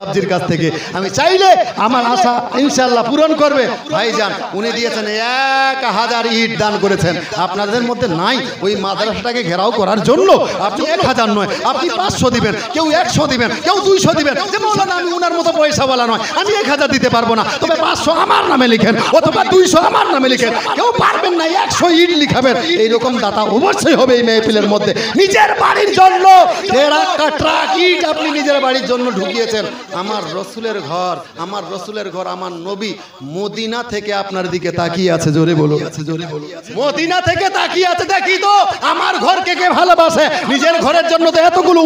বাবজির কাছ থেকে আমি চাইলে আমার আশা ইনশাআল্লাহ পূরণ করবে। ভাইজান উনি দিয়েছেন 1000 ইট দান করেছেন। আপনাদের মধ্যে নাই ওই মাদ্রাসাটাকে ঘেরাও করার জন্য আপনি 1000 নয়, আপনি 500 দিবেন, কেউ 100 দিবেন, কেউ 200 দিবেন। যে মৌলানা আমি উনার মতো পয়সাওয়ালা নয়, আমি 1000 দিতে পারবো না, তবে 500 আমার নামে লিখেন অথবা 200 আমার নামে লিখেন। কেউ পারবেন না 100 ইট লিখাবেন। এইরকম দাতা অবশ্যই হবে এই মেহফিলের মধ্যে। নিজের বাড়ির জন্য 1.5 ট্রাক ইট আপনি নিজের বাড়ির জন্য ঢুকিয়েছেন। আমার রসুলের ঘর, আমার রসুলের ঘর, আমার নবী মদিনা থেকে আপনার দিকে তাকিয়ে আছে। জোরে বলো, মদিনা থেকে তাকিয়ে আছে। দেখি তো আমার ঘরকে কে ভালোবাসে। নিজের ঘরের জন্য তো এতগুলো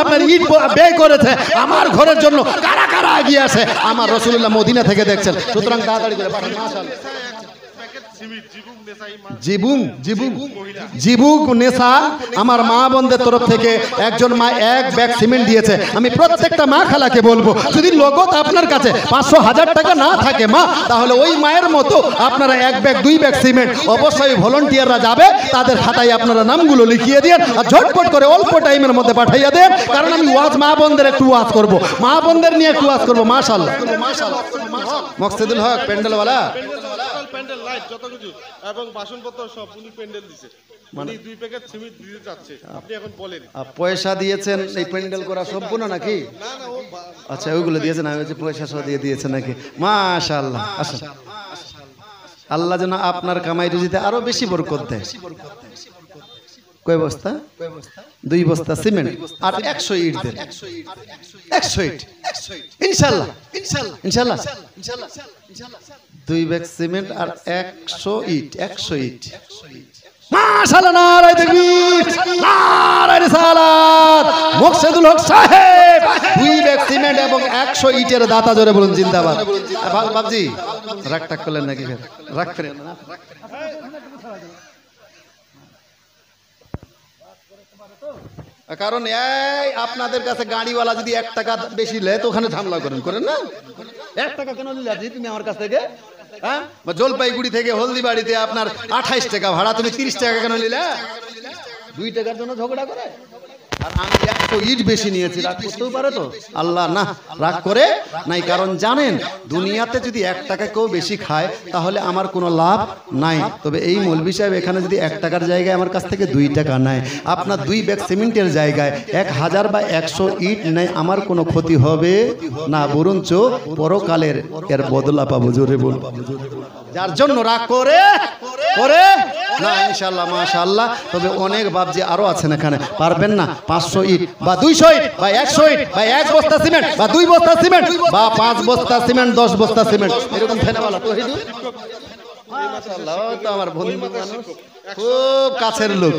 আপনার ইট ব্যয় করেছে, আমার ঘরের জন্য কারা কারা এগিয়ে আসে আমার রসুল্লাহ মদিনা থেকে দেখছেন। সুতরাং তাড়াতাড়ি করে পাঠান। মাশাআল্লাহ। জিবুক নেশা আমার মা বোনদের তরফ থেকে একজন মা 1 ব্যাগ সিমেন্ট দিয়েছে। আমি প্রত্যেকটা মা খালাকে বলবো, যদি নগদ আপনার কাছে 500-1000 টাকা না থাকে মা, তাহলে ওই মায়ের মতো আপনারা 1 ব্যাগ 2 ব্যাগ সিমেন্ট অবশ্যই ভলান্টিয়াররা যাবে, তাদের খাতায় আপনারা নামগুলো লিখিয়ে দিন আর ঝটপট করে অল্প টাইমের মধ্যে পাঠাইয়া দেন। কারণ আমি ওয়াজ মা বোনদের একটু ওয়াজ করবো, মা বোনদের নিয়ে একটু ওয়াজ করবো। মাশাআল্লাহ। মকসুদুল হক প্যান্ডেলওয়ালা, প্যান্ডেল লাইট যত কিছু এবং বাসনপত্র সব উনি প্যান্ডেল দিয়েছে। মানে 2 প্যাকেট সিমেন্ট দিতে যাচ্ছে। আপনি এখন বলেন পয়সা দিয়েছেন এই প্যান্ডেল করা সম্পূর্ণ নাকি? না না, ও আচ্ছা ওইগুলো দিয়েছেন, আমি হচ্ছে পয়সা সহ দিয়ে দিয়েছেন নাকি? মাশাআল্লাহ। আচ্ছা আল্লাহ যেন আপনার কামাই রুজিতে আরো বেশি বরকত দেয়। কয় বস্তা? 2 বস্তা সিমেন্ট আর 100 ইট দেন। 100 ইট ইনশাআল্লাহ, ইনশাআল্লাহ, ইনশাআল্লাহ, ইনশাআল্লাহ। 2 ব্যাগ সিমেন্ট আর 100 ইট। 100 ইট। মাশাআল্লাহ। নারায়ে তাকবীর, নারায়ে রিসালাত। মুকসিদুল হক সাহেব 2 ব্যাগ সিমেন্ট এবং 100 ইটের দাতা। জোরে বলুন জিন্দাবাদ। বাবজি রাগটা করলেন নাকি? রাগ করেন না। কারণ এই আপনাদের কাছে গাড়িওয়ালা যদি 1 টাকা বেশি লে তো ওখানে ঝামেলা করেন না। 1 টাকা কেন নিলে তুমি আমার কাছ থেকে? হ্যাঁ, জলপাইগুড়ি থেকে হলদিবাড়িতে আপনার 28 টাকা ভাড়া, তুমি 30 টাকা কেন নিলে? 2 টাকার জন্য ঝগড়া করে। আর আমি 100 ইট বেশি নিয়েছি, রাগ করতেও পারে তো আল্লাহ? না, রাগ করে নাই। কারণ জানেন দুনিয়াতে যদি 1 টাকা কেউ বেশি খায় তাহলে আমার কোনো লাভ নাই। তবে এই মৌলভী সাহেব এখানে যদি 1 টাকার জায়গায় আমার কাছ থেকে 2 টাকা নেয়, আপনার 2 ব্যাগ সিমেন্টের জায়গায় 1000 বা 100 ইট নেয়, আমার কোনো ক্ষতি হবে না, বরঞ্চ পরকালের এর বদলা পাবো। জোরে বল। যার জন্য রাগ করে না ইনশাআল্লাহ মাশাআল্লাহ। তবে অনেক বাবজি আরো আছেন এখানে, পারবেন না 500 ইট বা 200 ইট বা 100 ইট বা 1 বস্তা সিমেন্ট বা 2 বস্তা সিমেন্ট বা 5 বস্তা সিমেন্ট 10 বস্তা সিমেন্ট এরকম ফেনাওয়ালা তো হিদু মাশাআল্লাহ। তো আমার বন্ধু মানুষ, খুব কাছের লোক।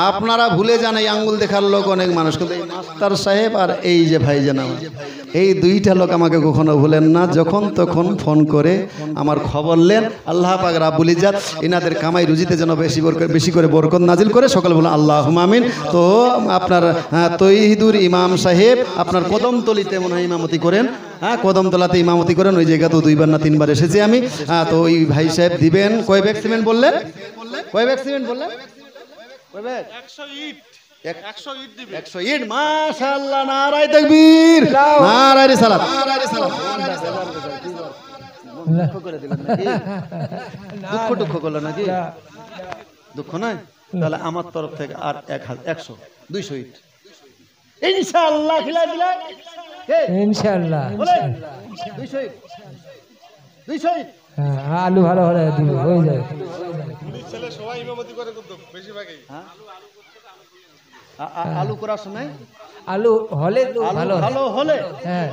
আপনারা ভুলে যান এই আঙ্গুল দেখার লোক অনেক মানুষ, কিন্তু এই মাস্টার সাহেব আর এই যে ভাইজান আমার, এই 2টা লোক আমাকে কখনো ভুলেন না। যখন তখন ফোন করে আমার খবর নেন। আল্লাহ পাক রাব্বুল ইজ্জাত ইনাদের কামাই রুজিতে যেন বেশি করে বরকত নাজিল করে। সকলে বলুন আল্লাহুম্মা আমিন। তো আপনার তৌহিদুর ইমাম সাহেব আপনার কদমতলিতে মনে হয় ইমামতি করেন। হ্যাঁ, কদমতলাতে ইমামতি করেন। ওই জায়গা তো 2বার না 3বার এসেছি আমি। তো ওই ভাই সাহেব দিবেন কয় ব্যাগ সিমেন্ট বললেন? কয় ব্যাগ সিমেন্ট বললেন? কয় ব্যাগ? 100 ইট। 100 ইট দিবে। 100 ইট। মাশাআল্লাহ। নারায়ে তাকবীর, নারায়ে রিসালাত, নারায়ে রিসালাত। দুঃখ করে দিলেন নাকি? দুঃখ করলেন নাকি? দুঃখ নাই? তাহলে আমার তরফ থেকে আর 100 200 ইট ইনশাআল্লাহ খিলাই দিলাই। ইনশাআল্লাহ 200 ইট 200 ইট। হ্যাঁ, আলু ভালো হলে দিব, হয়ে যায়। পুলিশ ছেলে সবাই ইমামতি করে কিন্তু বেশিরভাগই। হ্যাঁ, আলু করার সময় আলু হলে তো ভালো হলে, হ্যাঁ,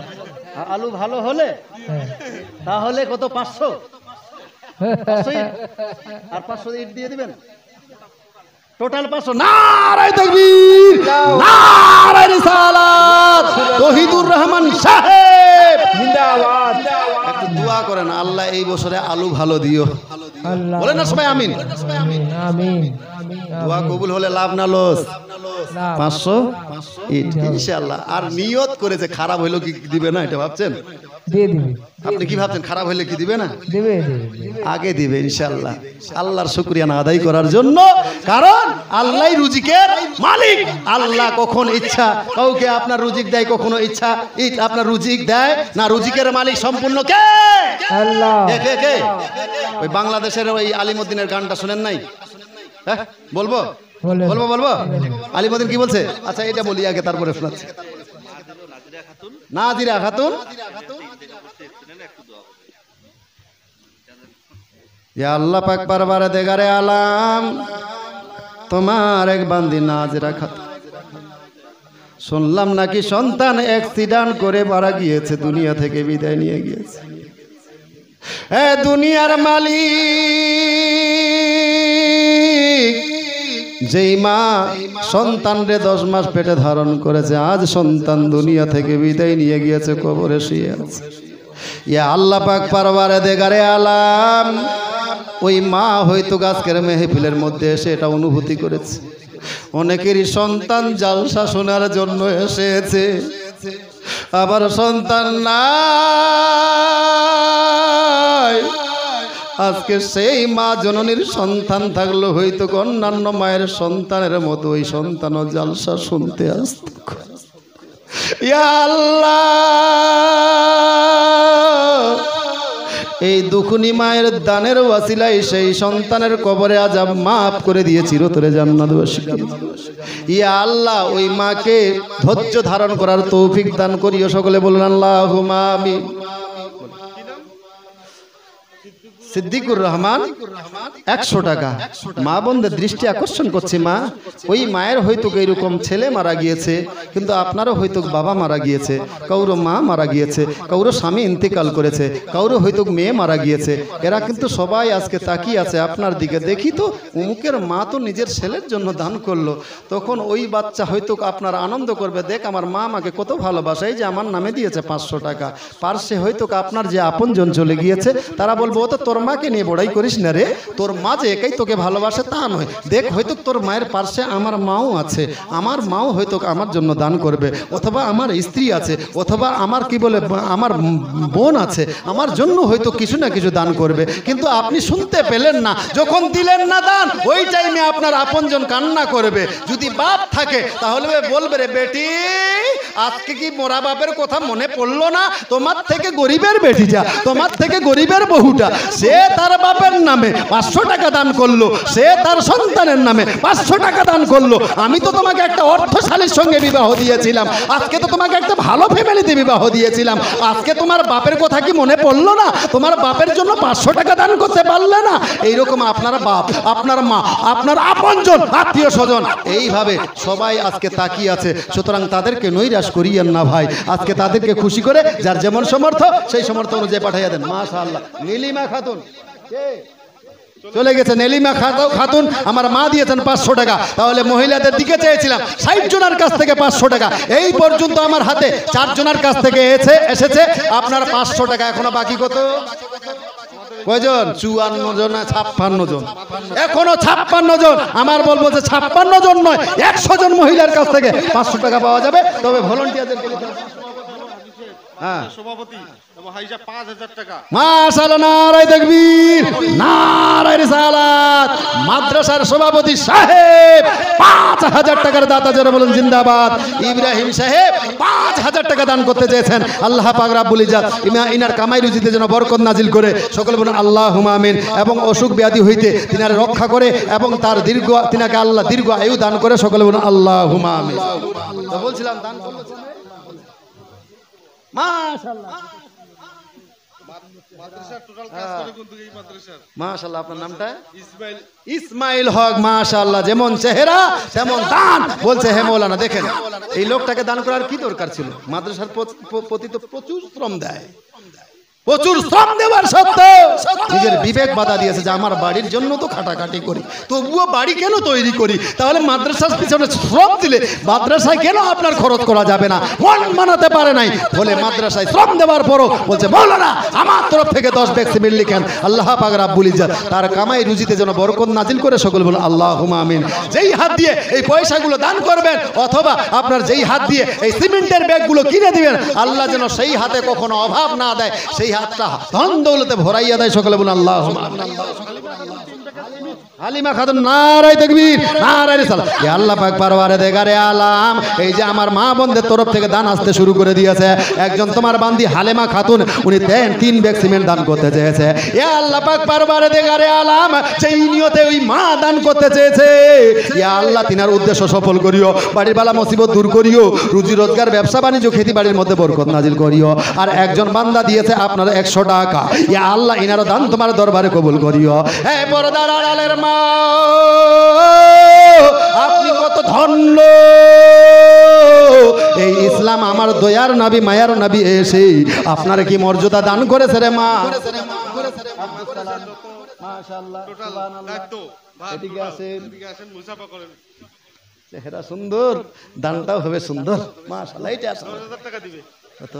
আলু ভালো হলে তাহলে কত? 500 ইট আর 500 ইট দিয়ে দিবেন। টোটাল 500। নারায়ে তাকবীর, নারায়ে রিসালাত। তৌহিদুর রহমান সাহেব জিন্দাবাদ। একটু দোয়া করেন আল্লাহ এই বছরে আলু ভালো দিও। বলেন না সবাই আমিন। আমিন। দোয়া কবুল হলে লাভ না লস? না 500 ইনশাআল্লাহ। আর নিয়ত করেছে, খারাপ হইলো কি দিবে না এটা ভাবছেন? দিয়ে দিবে আপনি কি ভাবছেন খারাপ হইলে কি দিবে না? দেবে দেবে আগে দিবে ইনশাআল্লাহ, আল্লাহর শুকরিয়া না আদায় করার জন্য। কারণ আল্লাহই রুজিকের মালিক। আল্লাহ কখন ইচ্ছা কাউকে আপনার রুজিক দেয়, কখনো ইচ্ছা আপনার রুজিক দেয় না। রুজিকের মালিক সম্পূর্ণ কে? আল্লাহ। কে কে? ওই বাংলাদেশের ওই আলিমুদ্দিনের গানটা শুনেন নাই? হ্যাঁ বলবো বলেন। বলবো বলবো আলিমুদ্দিন কি বলছে? আচ্ছা এটা বলি আগে, তারপরে শোনাচ্ছি। নাজিরা খাতুন, ইয়া আল্লাহ পাক বারবার দেগারে আলাম, তোমার এক বান্দি নাজিরা খাতুন, শুনলাম নাকি সন্তান অ্যাক্সিডেন্ট করে মারা গিয়েছে, দুনিয়া থেকে বিদায় নিয়ে গিয়েছে। এ দুনিয়ার মালিক যেই মা সন্তান রে 10 মাস পেটে ধারণ করেছে, আজ সন্তান দুনিয়া থেকে বিদায় নিয়ে গিয়েছে, কবরে শুয়ে আছে। ইয়া আল্লাহ পাক পারবারে দেগারে আলাম, ওই মা হয়তো আজকের মেহফিলের মধ্যে এসে এটা অনুভূতি করেছে। অনেকেরই সন্তান জালসা শোনার জন্য এসেছে, আবার সন্তান নাই। আজকে সেই মা জননীর সন্তান থাকলো হয়তো অন্যান্য মায়ের সন্তানের মতো ওই সন্তানও জালসা শুনতে আসত। ইয়া আল্লাহ, এই দুখুনি মায়ের দানের ওয়াসিলায় সেই সন্তানের কবরে আযাব মাফ করে দিয়ে চিরতরে জান্নাতবাসী করে। ইয়া আল্লাহ, ওই মাকে ধৈর্য ধারণ করার তৌফিক দান করিও। সকলে বলুন আল্লাহুম্মা আমিন। সিদ্দিকুর রহমান 100 টাকা। মা বোনদের দৃষ্টি আকর্ষণ করছে, মা ওই মায়ের হয়তো এইরকম ছেলে মারা গিয়েছে, কিন্তু আপনারও হয়তো বাবা মারা গিয়েছে, কারো মা মারা গিয়েছে, কারো স্বামী ইন্তেকাল করেছে, কারো হয়তো মেয়ে মারা গিয়েছে। এরা কিন্তু সবাই আজকে তাকিয়ে আছে আপনার দিকে। দেখি তো অমুকের মা তো নিজের ছেলের জন্য দান করলো, তখন ওই বাচ্চা হয়তো আপনার আনন্দ করবে, দেখ আমার মা আমাকে কত ভালোবাসে, এই যে আমার নামে দিয়েছে 500 টাকা। পার্শ্বে হয়তো আপনার যে আপনজন চলে গিয়েছে, তারা বলবো ও তো তোর মাকে নিয়ে বড়াই করিস না রে, তোর মা যে একাই তোকে ভালোবাসে তা নয়, দেখ হয়তো তোর মায়ের পাশে আমার মাও আছে, আমার মাও হয়তো আমার জন্য দান করবে, অথবা আমার স্ত্রী আছে, অথবা আমার কি বলে আমার বোন আছে, আমার জন্য হয়তো কিছু না কিছু দান করবে। কিন্তু আপনি শুনতে পেলেন না, যখন দিলেন না দান, ওই টাইমে আপনার আপনজন কান্না করবে। যদি বাপ থাকে তাহলে বলবে, রে বেটি আজকে কি মোরা বাপের কথা মনে পড়লো না? তোমার থেকে গরিবের বেটিটা, তোমার থেকে গরিবের বহুটা, সে তার বাপের নামে 500 টাকা দান করলো, সে তার সন্তানের নামে 500 টাকা দান করলো। আমি তো তোমাকে একটা অর্থশালীর সঙ্গে বিবাহ দিয়েছিলাম, আজকে তো তোমাকে একটা ভালো ফ্যামিলিতে বিবাহ দিয়েছিলাম, আজকে তোমার বাপের কথা কি মনে পড়লো না? তোমার বাপের জন্য 500 টাকা দান করতে পারলে না? এইরকম আপনার বাপ, আপনার মা, আপনার আপনজন, আত্মীয় স্বজন এইভাবে সবাই আজকে তাকিয়ে আছে। সুতরাং তাদেরকে নৈরাশ করিয়েন না ভাই, আজকে তাদেরকে খুশি করে যার যেমন সমর্থ সেই সমর্থ অনুযায়ী পাঠাইয়া দেন। মাশাআল্লাহ। নীলিমা খাতুন চলে গেছে, নীলিমা খাতুন আমার মা দিয়েছেন 500 টাকা। তাহলে মহিলাদের দিকে চেয়েছিলাম 60 জনের কাছ থেকে 500 টাকা। এই পর্যন্ত আমার হাতে 4 জনের কাছ থেকে এসেছে আপনার 500 টাকা। এখনো বাকি কত? কয়জন? 54 জন না 56 জন? এখনো 56 জন। আমার বলবো যে 56 জন নয়, 100 জন মহিলার কাছ থেকে 500 টাকা পাওয়া যাবে। তবে ভলান্টিয়ারদের সভাপতি এবং হাইজা 5000 টাকা। মাশাআল্লাহ, নারায়ে তাকবীর, নারায়ে রিসালাত। মাদ্রাসার সভাপতি সাহেব 5000 টাকার দাতা, যারা বলেন জিন্দাবাদ। ইব্রাহিম সাহেব 5000 টাকা দান করতে চেয়েছেন। আল্লাহ পাক রব্বুল ইজ্জত ইনার কামাই রুজিতে যেন বরকত নাজিল করে। সকলে বলুন আল্লাহুম্মা আমিন। এবং অসুখ ব্যাধি হইতে তিনারে রক্ষা করে এবং তার তিনাকে আল্লাহ দীর্ঘ আয়ু দান করে। সকলে বলুন আল্লাহুম্মা আমিন। তো বলছিলাম দান করলো মাশাআল্লাহ। মাদ্রাসার টোটাল কাজ করে কিন্তু এই মাদ্রাসার। মাশাআল্লাহ। আপনার নামটা? ইসমাইল। ইসমাইল হক। মাশাআল্লাহ। যেমন চেহারা তেমন দান। বলছে হে মৌলানা, দেখেন এই লোকটাকে দান করার কি দরকার ছিল? মাদ্রাসার প্রতি তো প্রচুর শ্রম দেয়, প্রচুর শ্রম দেওয়ার সত্ত্বেও নিজের বিবেক বাধা দিয়েছে যে আমার বাড়ির জন্য তো খাটাখাটি করি, তবুও বাড়ি কেন তৈরি করি? তাহলে মাদ্রাসার পিছনে শ্রম দিলে মাদ্রাসায় কেন আপনার খরচ করা যাবে না? মন মানাতে পারে নাই বলে মাদ্রাসায় শ্রম দেওয়ার পরও বলছে মৌলানা আমার তরফ থেকে 10 ব্যাগ সিমেন্ট লিখেন। আল্লাহ পাক রাব্বুল ইজ্জত তার কামাই রুজিতে যেন বরকত নাজিল করে, সকল বলুন আল্লাহুম্মা আমিন। যেই হাত দিয়ে এই পয়সাগুলো দান করবেন অথবা আপনার যেই হাত দিয়ে এই সিমেন্টের ব্যাগগুলো কিনে দিবেন, আল্লাহ যেন সেই হাতে কখনো অভাব না দেয়, সেই হাতটা ধন দৌলতে ভরাইয়া দেয়, সকলে বলুন আল্লাহুম্মা আমিন। হালিমা খাতুন নারায়ে তাকবীর, নারায়ে রিসালাত। হে আল্লাহ পাক পরওয়ারদিগারে আলাম, এই যে আমার মা বোনদের তরফ থেকে দান আসতে শুরু করে দিয়েছে। একজন তোমার বান্দি হালিমা খাতুন, উনি 3 ব্যাগ সিমেন্ট দান করতে চেয়েছে। হে আল্লাহ পাক পরওয়ারদিগারে আলাম, যেই নিয়তে ওই মা দান করতে চেয়েছে, হে আল্লাহ তিনার উদ্দেশ্য সফল করিও, বাড়ির বালা মুসিবত দূর করিও, রুজি রোজগার ব্যবসা বাণিজ্য খেতি বাড়ির মধ্যে বরকত নাজিল করিও। আর একজন বান্দা দিয়েছে আপনার 100 টাকা, হে আল্লাহ ইনারও দান তোমার দরবারে কবুল করিও। হে পর্দার আড়ালের মা, আপনি কত ধন্য! এই ইসলাম আমার দয়ার নবী মায়ার নবী এসে আপনার কি মর্যাদা দান করেছে রে মা। মাশাআল্লাহ, সুবহানাল্লাহ। এদিকে আসেন, চেহারা সুন্দর, দানটাও হবে সুন্দর। মাশাআল্লাহ, এইটা 10,000 টাকা দিবে। কত?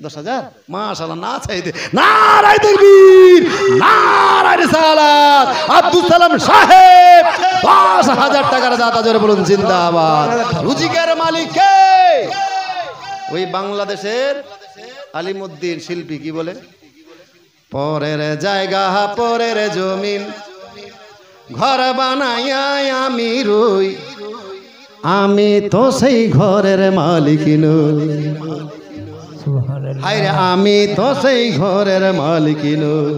10,000? মাশাআল্লাহ, না চাইতে নারায়ে তাকবীর, নারায়ে রিসালাত। আব্দুল সালাম সাহেব 10,000 টাকার দাতা, জোরে বলুন জিন্দাবাদ। রুজিকের মালিক কে? ওই বাংলাদেশের আলিমউদ্দিন শিল্পী কি বলে, পরের জায়গা পরের জমিন ঘর বানাইয়া আমি রই, আমি তো সেই ঘরের মালিক নই। সুবহানাল্লাহ। হায়রে আমি তো সেই ঘরের মালিক নই,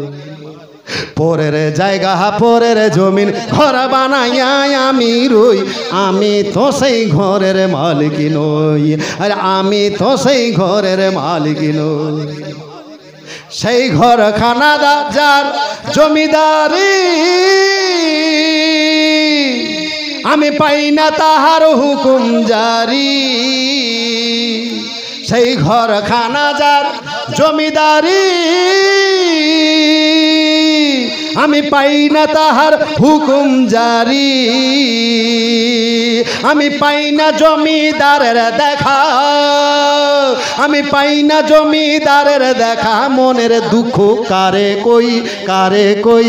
পরের জায়গা পরের জমিন ঘর বানাইয়া আমি রই, আমি তো সেই ঘরের মালিক নই। আরে আমি তো সেই ঘরের মালিক নই। সেই ঘর খানাদা যার জমিদারি, আমি পাই না তাহার হুকুম জারি। সেই ঘর খানা যার জমিদারি, আমি পাই না তাহার হুকুম জারি। আমি পাই না জমিদারের দেখা, আমি পাই না জমিদারের দেখা, মনের দুঃখ কারে কই, কারে কই,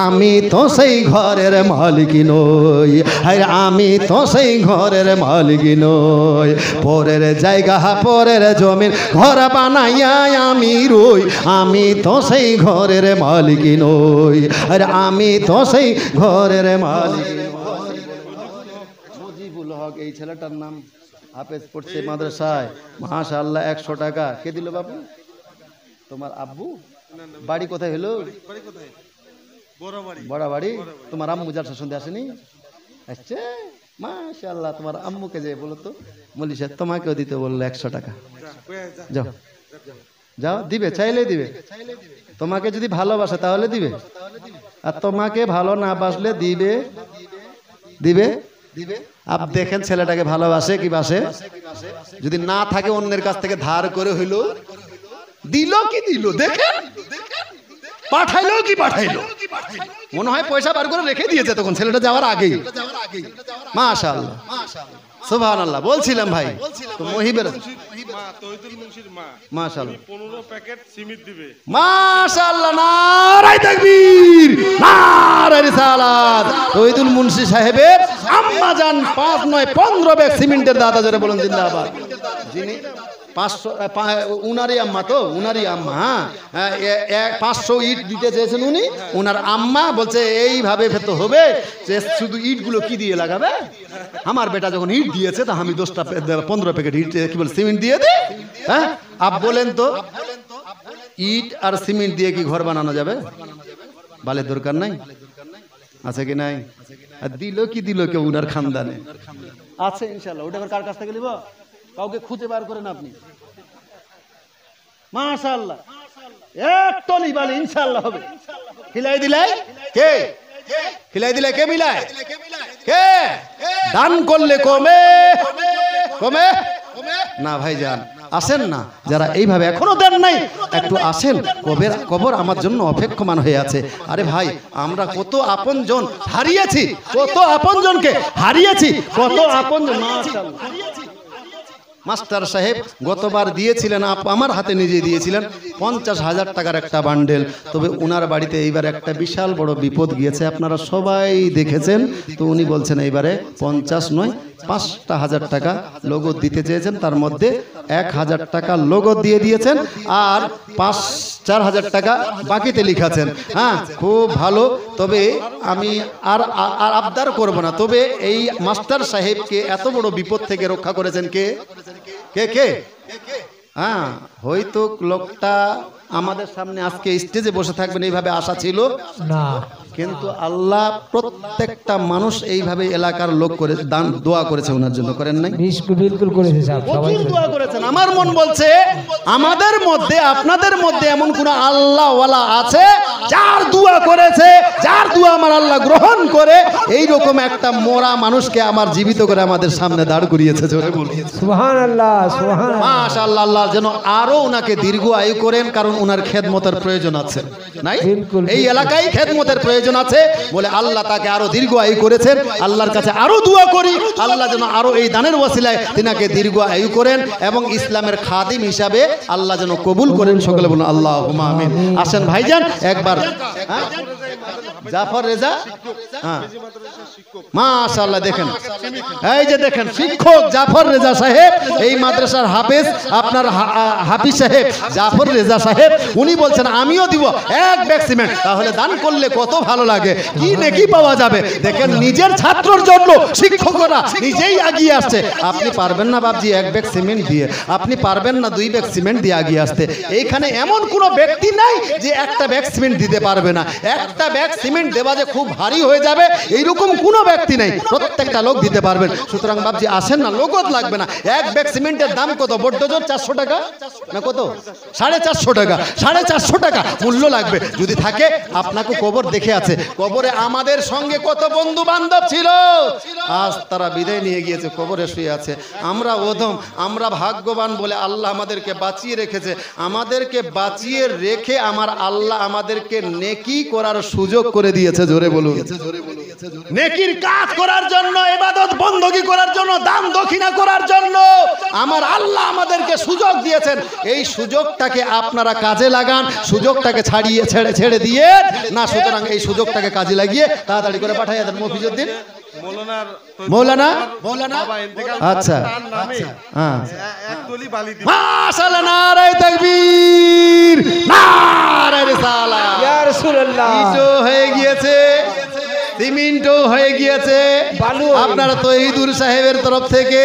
আমি তো সেই ঘরের মালিক নই। আরে আমি তো সেই ঘরের মালিক নই, পরের জায়গা পরের জমিন ঘর বানাইয়া আমি রই, আমি তো সেই ঘরের মালিক নই। আরে আমি তো সেই ঘরের মালিক। মুজিবুল হক এই ছেলেটার নাম, হাফেজ পড়ছে মাদ্রাসায়। মাশাআল্লাহ, 100 টাকা কে দিল বাবু? তোমার আব্বু? বাড়ি কোথায় হলো? বড় বাড়ি। তোমার আম্মু জালসা শুনতে আসেনি? আচ্ছা, মাশাআল্লাহ। তোমার আম্মুকে যে বলো তো, বলি স্যার তোমাকেও দিতে বললো 100 টাকা। যাও যাও, দিবে, চাইলেই দিবে। তোমাকে যদি ভালোবাসে তাহলে দিবে, আর তোমাকে ভালো না বাসলে দিবে, দিবে দিবে। আপ দেখেন ছেলেটাকে ভালোবাসে কি বাসে? যদি না থাকে অন্যের কাছ থেকে ধার করে হইলো দিল কি দিল, দেখেন পাঠাইলো কি পাঠাইলো, মনে হয় পয়সা বার করে রেখে দিয়েছে তখন ছেলেটা যাওয়ার আগেই। মাশাআল্লাহ, সুবহানাল্লাহ। বলছিলাম ভাই তো মহিবের মা তৌহিদুল মুন্সির মা, মাশাআল্লাহ 15 প্যাকেট সিমেন্ট দিবে। মাশাআল্লাহ, নারায়ে তাকবীর, নারায়ে রিসালাত। তৌহিদুল মুন্সি সাহেবের আম্মা জান 5 নয় 15 ব্যাগ সিমেন্টের দাদা, জোরে বলুন জিন্দাবাদ। যিনি 500 উনারই আম্মা, তো উনারই আম্মা। হ্যাঁ, 500 ইট দিতে চেয়েছেন উনি। উনার আম্মা বলছে এইভাবে তো হবে যে শুধু ইটগুলো কি দিয়ে লাগাবে? আমার বেটা যখন ইট দিয়েছে তা আমি 15 প্যাকেট ইট কি বলে সিমেন্ট দিয়ে দে। হ্যাঁ, আপ বলেন তো ইট আর সিমেন্ট দিয়ে কি ঘর বানানো যাবে? বালের দরকার নাই, আছে কি নাই? আর দিল কি দিল কেউ উনার খানদানে আছে ইনশাআল্লাহ। ওটা কার কাছ থেকে নিব? কাউকে খুঁজে বার করেন আপনি। মাশাআল্লাহ, এক টলি বালি ইনশাআল্লাহ হবে। খিলাই দিলাই কে? খিলাই দিলে কে মিলায়? কে? দান করলে কমে কমে না ভাইজান, আসেন না, যারা এইভাবে এখনো দেন নাই একটু আসেন, কবর আমার জন্য অপেক্ষমান হয়ে আছে। আরে ভাই, আমরা কত আপনজন হারিয়েছি, কত আপনজনকে হারিয়েছি, কত আপনজন। মাস্টার সাহেব গতবার দিয়েছিলেন, আমার হাতে নিজে দিয়েছিলেন 50,000 টাকার একটা বান্ডেল। তবে ওনার বাড়িতে এইবার একটা বিশাল বড় বিপদ গিয়েছে, আপনারা সবাই দেখেছেন। তো উনি বলছেন এইবারে 50 নয় 5,000 টাকা নগদ দিতে চেয়েছেন, তার মধ্যে 1,000 টাকা নগদ দিয়ে দিয়েছেন আর 4,000 টাকা বাকিতে লিখাছেন। হ্যাঁ, খুব ভালো। তবে আমি আর আবদার করব না, তবে এই মাস্টার সাহেবকে এত বড় বিপদ থেকে রক্ষা করেছেন কে কে কে? হ্যাঁ, হয়তো লোকটা আমাদের সামনে আজকে স্টেজে বসে থাকবেন এইভাবে আশা ছিল না, কিন্তু আল্লাহ প্রত্যেকটা মানুষ এইভাবে এলাকার লোক করে দান দোয়া করেছে ওনার জন্য, করেন নাই? বিলকুল করেছে সাহেব, সবাই প্রচুর দোয়া করেছেন। আমার মন বলছে আমাদের মধ্যে, আপনাদের মধ্যে এমন কোন আল্লাহওয়ালা আছে যার দোয়া করেছে, যার দোয়া আমার আল্লাহ গ্রহণ করে এইরকম একটা মোরা মানুষকে আমার জীবিত করে আমাদের সামনে দাঁড় করিয়েছে। জোরে বলুন সুবহানাল্লাহ, সুবহানাল্লাহ। মাশাআল্লাহ। আল্লাহ যেন আরো ওনাকে দীর্ঘ আয়ু করেন, কারণ ওনার খেদমতের প্রয়োজন আছে, নাই? বিলকুল। এই এলাকায় খেদমতের প্রয়োজন আছে বলে আল্লাহ তাকে আরো দীর্ঘ আয়ু করেছেন। আল্লাহর কাছে আরো দোয়া করি আল্লাহ যেন আরো এই দানের ওয়াসিলায় তিনাকে দীর্ঘ আয়ু করেন এবং ইসলামের খাদিম হিসাবে আল্লাহ যেন কবুল করেন। সকলে বলুন আল্লাহুম্মা আমিন। আসেন ভাইজান একবার। হ্যাঁ? জাফর রেজা, হ্যাঁ মাশাআল্লাহ। দেখেন, এই যে দেখেন শিক্ষক জাফর রেজা সাহেব, এই মাদ্রাসার হাফেজ আপনার হাফিজ সাহেব জাফর রেজা সাহেব, উনি বলছেন আমিও দিব 1 ব্যাগ সিমেন্ট। তাহলে দান করলে কত ভালো লাগে, কি নেকি পাওয়া যাবে। দেখেন, নিজের ছাত্রর জন্য শিক্ষকরা নিজেই এগিয়ে আসছে। আপনি পারবেন না বাবজি 1 ব্যাগ সিমেন্ট দিয়ে, আপনি পারবেন না 2 ব্যাগ সিমেন্ট দিয়ে এগিয়ে আসতে। এইখানে এমন কোনো ব্যক্তি নাই যে একটা ব্যাগ সিমেন্ট দিতে পারবে না। একটা ব্যাগ সিমেন্ট দেওয়া যে খুব ভারী হয়ে যাবে এইরকম কোনো ব্যক্তি নাই, প্রত্যেকটা লোক দিতে পারবেন। সুতরাং বাবজি আসেন না, নগদ লাগবে না। 1 ব্যাগ সিমেন্টের দাম কত? বড্ড জোর 400 টাকা না কত? 450 টাকা, 450 টাকা মূল্য লাগবে। যদি থাকে আপনাকে কবর দেখে আছে, কবরে আমাদের সঙ্গে কত বন্ধু বান্ধব ছিল, আজ তারা বিদায় নিয়ে গিয়েছে, কবরে শুয়ে আছে। আমরা অধম, আমরা ভাগ্যবান বলে আল্লাহ আমাদেরকে বাঁচিয়ে রেখেছে। আমাদেরকে বাঁচিয়ে রেখে আমার আল্লাহ আমাদেরকে নেকি করার সুযোগ করে দিয়েছে। জোরে বলুন। নেকির কাজ করার জন্য, ইবাদত বندگی করার জন্য, দান দক্ষিণা করার জন্য আমার আল্লাহ আমাদেরকে সুযোগ দিয়েছেন। এই সুযোগটাকে আপনারা কাজে লাগান, সুযোগটাকে ছেড়ে দিয়ে না। সুতরাং এই সুযোগটাকে কাজে লাগিয়ে তাড়াতাড়ি করে পাঠিয়ে দেন মফিজউদ্দিন মৌলানা। আচ্ছা, হ্যাঁ, মাশাআল্লাহ, নারায়ে তাকবীর, নারায়ে রিসালাত। ইয়া রাসূলুল্লাহ, ইটো হয়ে গিয়েছে, সিমেন্টও হয়ে গিয়েছে। আপনারা তো ঈদুর সাহেবের তরফ থেকে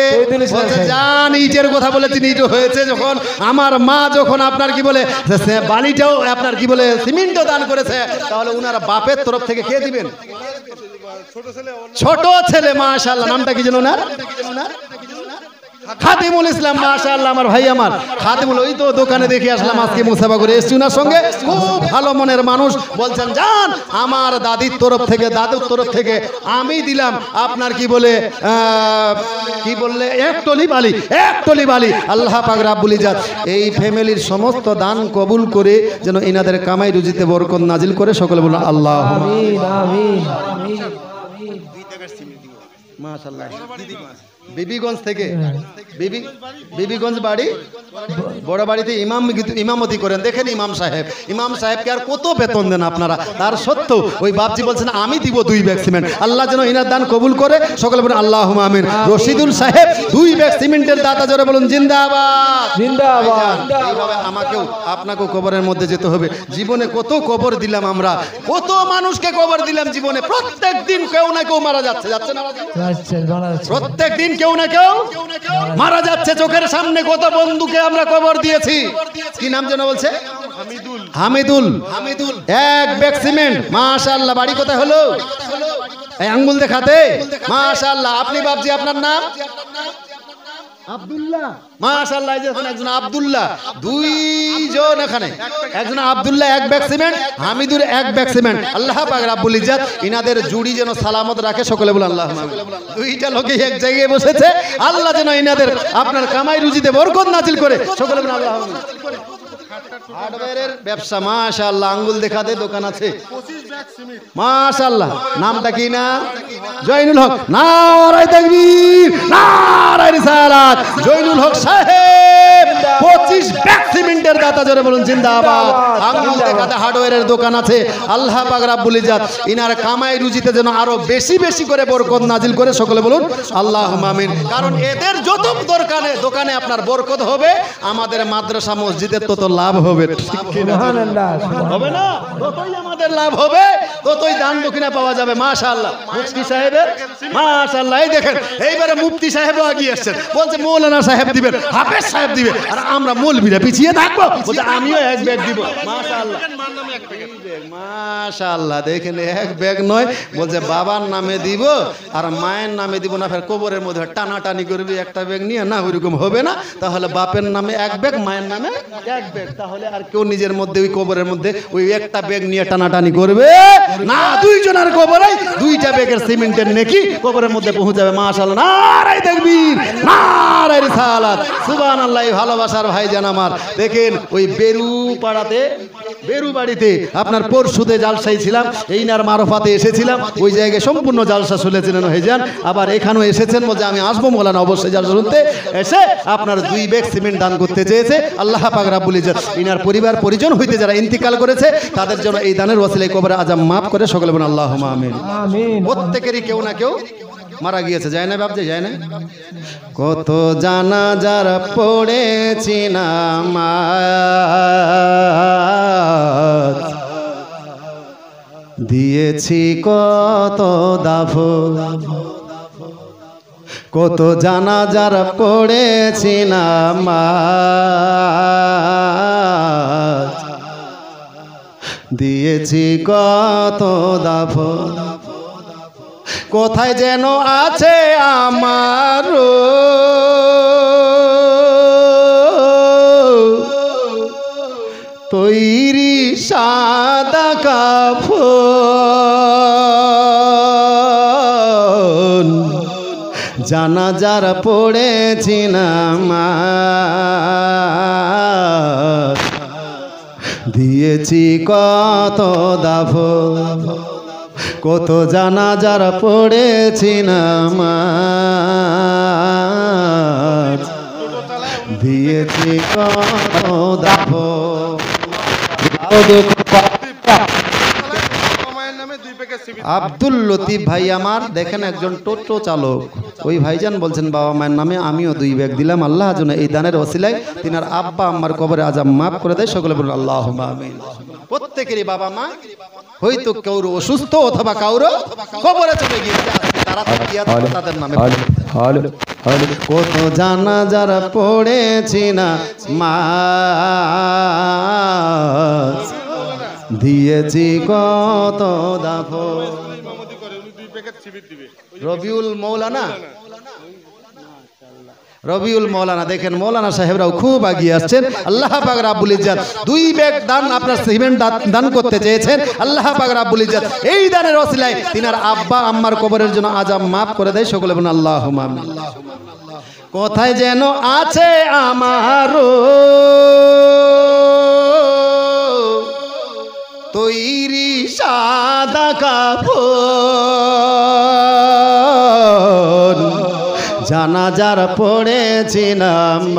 জান ইটের কথা বলেছেন, ইটও হয়েছে। যখন আমার মা যখন আপনার কি বলে বালিটাও আপনার কি বলে সিমেন্টও দান করেছে, তাহলে উনার বাপের তরফ থেকে কে দিবেন? ছোট ছেলে। মাশাআল্লাহ, নামটা কি যেন ওনার? খাদিমুল ইসলাম। মাশাআল্লাহ, আমার ভাই, আমার খাদিমুল। ওই তো দোকানে দেখে আসলাম আজকে, মুসাফা করে এসছি ওনার সঙ্গে। খুব ভালো মনের মানুষ। বলছেন জান আমার দাদির তরফ থেকে, দাদুর তরফ থেকে আমি দিলাম আপনার কি বলে কি বললে 1 টলি বালি, 1 টলি বালি। আল্লাহ পাক রাব্বুল ইজ্জত এই ফ্যামিলির সমস্ত দান কবুল করে যেন ইনাদের কামাই রুজিতে বরকত নাজিল করে। সকলে বলুন আল্লাহুম্মা আমিন, আমিন, আমিন। মাশাআল্লাহ। বিবিগঞ্জ থেকে, বিবিগঞ্জ বাড়ি, বড় বাড়িতে ইমামতি করেন। দেখেন ইমাম সাহেবকে আর কত বেতন দেন আপনারা, তার সত্ত্বেও ওই বাপজি বলছেন আমি দিব 2 ব্যাগ সিমেন্ট। আল্লাহ যেন ইনার দান কবুল করে। সকলে বলুন আল্লাহুম্মা আমিন। রশিদুল সাহেব 2 ব্যাগ সিমেন্টের দাতা, জোরে বলুন জিন্দাবাদ, জিন্দাবাদ। এইভাবে আমাকেও আপনাকেও কবরের মধ্যে যেতে হবে। জীবনে কত কবর দিলাম আমরা, কত মানুষকে কবর দিলাম জীবনে। প্রত্যেক দিন কেউ না কেউ মারা যাচ্ছে, যাচ্ছে না? প্রত্যেক দিন কেউ না কেউ মারা যাচ্ছে চোখের সামনে। কত বন্ধুকে আমরা কবর দিয়েছি। কি নাম যেন বলছে? হামিদুল। 1 bag cement. মাশাআল্লাহ, বাড়ি কোথায় হলো? এই আঙ্গুল দেখাতে। মাশাআল্লাহ। আপনি বাপজি আপনার নাম? আব্দুল্লাহ মাশাআল্লাহ, এই যে এখানে একজন আব্দুল্লাহ, দুইজন এখানে, একজন আব্দুল্লাহ এক ব্যাগ সিমেন্ট, হামিদুর এক ব্যাগ সিমেন্ট। আল্লাহ পাক রাব্বুল ইজ্জাত ইনাদের জুড়ি যেন সালামত রাখে, সকলে বলে আল্লাহুম্মা আমিন। দুইটা লোকে এক জায়গায় বসেছে, আল্লাহ যেন ইনাদের আপনার কামাই রুজিতে বরকত নাজিল করে, সকলে বলে আল্লাহুম্মা আমিন। হার্ডওয়্যারের ব্যবসা মাশাআল্লাহ, আঙ্গুল দেখাতে দোকান আছে 25 ব্যাগ সিমেন্ট। মাশাআল্লাহ। নামটা কি না? জয়নুল হক। নারায়ে তাকবীর, নারায়ে রিসালাত। জয়নুল হক সাহেব 25 ব্যাগ সিমেন্টের দাতা, জোরে বলুন জিন্দাবাদ। আঙ্গুল দেখাতে হার্ডওয়্যারের দোকান আছে। আল্লাহ পাক রাব্বুল ইজ্জাত ইনার কামাই রুজিতে যেন আরো বেশি বেশি করে বরকত নাজিল করে, সকলে বলুন আল্লাহুম্মা আমিন। কারণ এদের যত দোকানে আপনার বরকত হবে, আমাদের মাদ্রাসা মসজিদের তত লাভ হবে। সুবহানাল্লাহ হবে না? ততই আমাদের লাভ হবে, ততই দান দক্ষিণা পাওয়া যাবে। মাশাআল্লাহ। মুফতি সাহেবের মাশাআল্লাহ, এই দেখেন এইবারে মুফতি সাহেবও এগিয়ে আসছেন, বলছে মৌলানা সাহেব দিবেন, হাফেজ সাহেব দিবে, আর আমরা মৌলবীরা পিছিয়ে থাকবো, বলছে আমিও এক ব্যাগ দিব। মাশাআল্লাহ, মার নামে এক প্যাকেট। মাশাআল্লাহ। দেখেন এক ব্যাগ নয়, বলছে বাবার নামে দিব আর মায়ের নামে দিব না, ফের কবরের মধ্যে টানাটানি করবি একটা ব্যাগ নিয়ে, না ওইরকম হবে না। তাহলে বাপের নামে এক ব্যাগ, মায়ের নামে এক ব্যাগ, তাহলে আর কেউ নিজের মধ্যে ওই কবরের মধ্যে ওই একটা ব্যাগ নিয়ে টানাটানি করবে না। দুইজনের কবরে দুইটা ব্যাগের সিমেন্টের নেকি কবরের মধ্যে পৌঁছাবে। মাশাআল্লাহ, নারায়ে তাকবীর, নারায়ে রিসালাত। সুবহানাল্লাহ। ভালোবাসার ভাইজান আমার, দেখেন ওই বেরু বাড়িতে আপনার পরশুতে জালসাই ছিলাম, এইনার মারফাতে এসেছিলাম, ওই জায়গায় সম্পূর্ণ জালসা শুনেছিলেন ভাইজান। আবার এখানেও এসেছেন, বলছে আমি আসবো মৌলানা, অবশ্যই জালসা শুনতে এসে আপনার 2 ব্যাগ সিমেন্ট দান করতে চেয়েছে। আল্লাহ পাক রাব্বুল ইজ্জাত ইনার পরিবার পরিজন হইতে যারা ইন্তিকাল করেছে, তাদের জন্য এই দানের ওসিলায় কবরে আযাব মাফ করে, সকলে বলুন আল্লাহুম্মা আমিন। আমিন। প্রত্যেকেরই কেউ না কেউ মারা গিয়েছে, যায় না বাপজি, যায় না? কত জানাজার পড়েছি নামাজ, দিয়েছি কত দাফন, কত জানাজার পড়েছি নামাজ, দিয়েছি কত দাফন, কোথায় যেন আছে আমার তৈরি সাদা কাফন, জানাজার পড়েছি নামাজ, দিয়েছি কত দাফন, কত জানাজার পড়েছি নামাজ, দিয়েছি কত দাফন। মায়ের নামে 2 প্যাকেট সিমেন্ট। আব্দুল লতিফ ভাই আমার, দেখেন একজন টোটো চালক, ওই ভাইজান বলছেন বাবা মায়ের নামে আমিও 2 ব্যাগ দিলাম, আল্লাহ যেন এই দানের ওসিলায় তিনার আব্বা আম্মার কবরে আযাব মাফ করে দেয়, সকলে বলুন আল্লাহুম্মা আমিন। প্রত্যেকেরই বাবা মা হয়তো কেউ অসুস্থ অথবা কাউরো কবরে চলে গিয়েছে, তারা তাদের নামে কত জানাজার পড়েছি না মাস, দিয়েছি কত দাফন। ইমামতি করে, উনি 2 প্যাকেট সিমেন্ট দিবে। রবিউল মৌলানা, রবিউল মৌলানা, দেখেন মৌলানা সাহেবরাও খুব এগিয়ে আসছেন। আল্লাহ পাক রাব্বুল ইজ্জাত 2 ব্যাগ দান আপনার সিমেন্ট দান করতে চেয়েছেন, আল্লাহ পাক রাব্বুল ইজ্জাত এই দানের ওসিলায় তিনার আব্বা আম্মার কবরের জন্য আযাব মাফ করে দেয়, সকলে বলুন আল্লাহুম্মা আমিন। কোথায় যেন আছে আমার তৈরি সাদা কাফন, জানাজার পড়েছি নামাজ,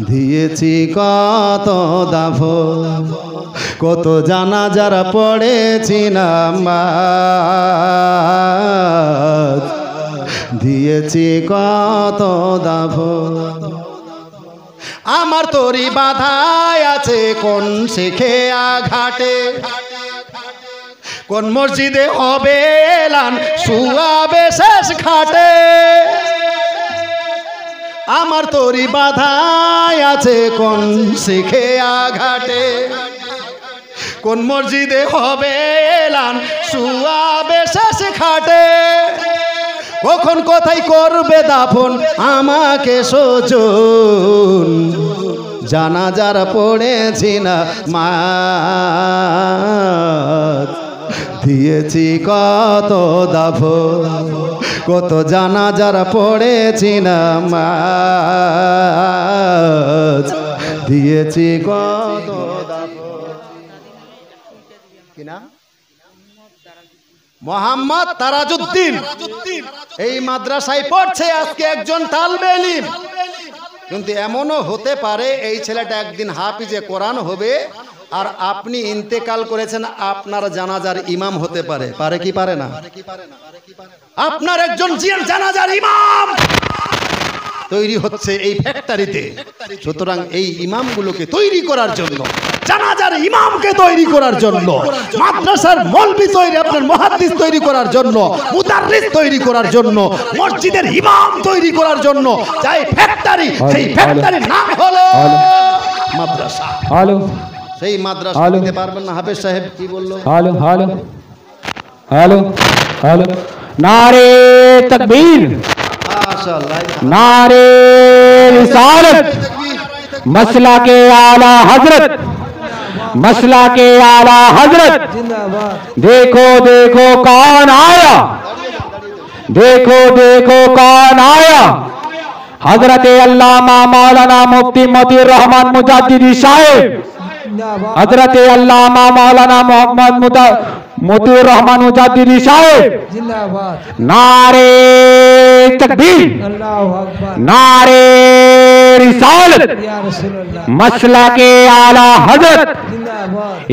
দিয়েছি কত দাফন, কত জানাজার পড়েছি নামাজ, দিয়েছি কত দাফন। আমার তরি বাধায় আছে কোন শেখে আঘাটে, কোন মসজিদে হবে এলান শুয়াবে শেষ খাটে, আমার তরি বাধায় আছে কোন শেখে আঘাটে, কোন মসজিদে হবে এলান শুয়াবে শেষ খাটে, কখন কোথায় করবে দাফন আমাকে সজন, জানাজার পড়েছি না মা, দিয়েছি কত দাফন, কত জানাজার পড়েছি না মা, দিয়েছি কত দাফন। কি নাম? মোহাম্মদ তারাজউদ্দিন। এই মাদ্রাসায় পড়ছে আজকে একজন তালবে ইলম। কিন্তু এমনও হতে পারে এই ছেলেটা একদিন হাফিজে কোরআন হবে, আর আপনি ইন্তেকাল করেছেন, আপনার জানাজার ইমাম হতে পারে। পারে কি পারে না? আপনার একজন জানাজার ইমাম তৈরি হচ্ছে এই ফ্যাক্টরিতে। সুতরাং এই ইমামগুলোকে তৈরি করার জন্য, জানাজার ইমামকে তৈরি করার জন্য, মাদ্রাসার মৌলবি তৈরি, আপনার মুহাদ্দিস তৈরি করার জন্য, মুদাররিস তৈরি করার জন্য, মসজিদের ইমাম তৈরি করার জন্য যাই ফ্যাক্টরি, সেই ফ্যাক্টরির নাম হলো মাদ্রাসা। হ্যালো, সেই মাদ্রাসা দিতে পারবেন না? হাফেজ সাহেব কি বললো? Hello hello hello hello. নারে তাকবীর, মাশাআল্লাহ, नारे रिसालत, मसला के आला हजरत, मसला के आला हजरत। देखो देखो कौन आया, देखो देखो कौन आया, हजरत अल्लामा मौलाना मुफ्ती मोतीउर रहमान मुजाद्दिदी साहिब, हजरत अल्लामा मौलाना मोहम्मद मोतीउर रहमान मुजाद्दिदी साहिब। नारे तकबीर, नारे रिसालत, मसला के आला हजरत,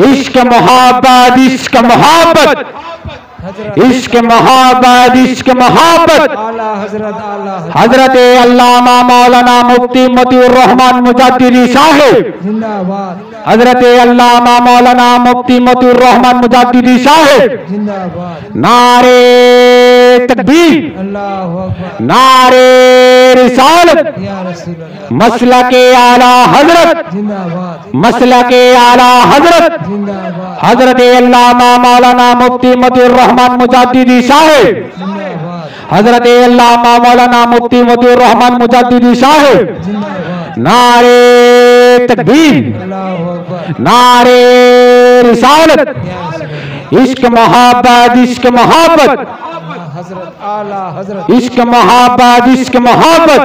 इश्क मोहब्बत, इश्क मोहब्बत, इश्क मोहब्बत, इश्क मोहब्बत। हजरत अल्लामा मौलाना मुफ्ती मोतीउर रहमान मुजाद्दिदी साहिब, हजरत अल्लामा मौलाना मुफ्ती मोतीउर रहमान मुजाद्दिदी साहिब। नारे तकबीर, नारे रिसालत, मसला के आला हजरत, मसला के आला हजरत, हजरत अल्लामा मौलाना मुफ्ती मोतीउर रहमान मुजाद्दिदी साहिब, हजरत अल्लामा मौलाना मुफ्ती मोतीउर रहमान मुजाद्दिदी साहिब। नारे तकबीर, नारे रिसालत, इश्क मोहब्बत, इश्क मोहब्बत, इश्क मोहब्बत, इश्क मोहब्बत।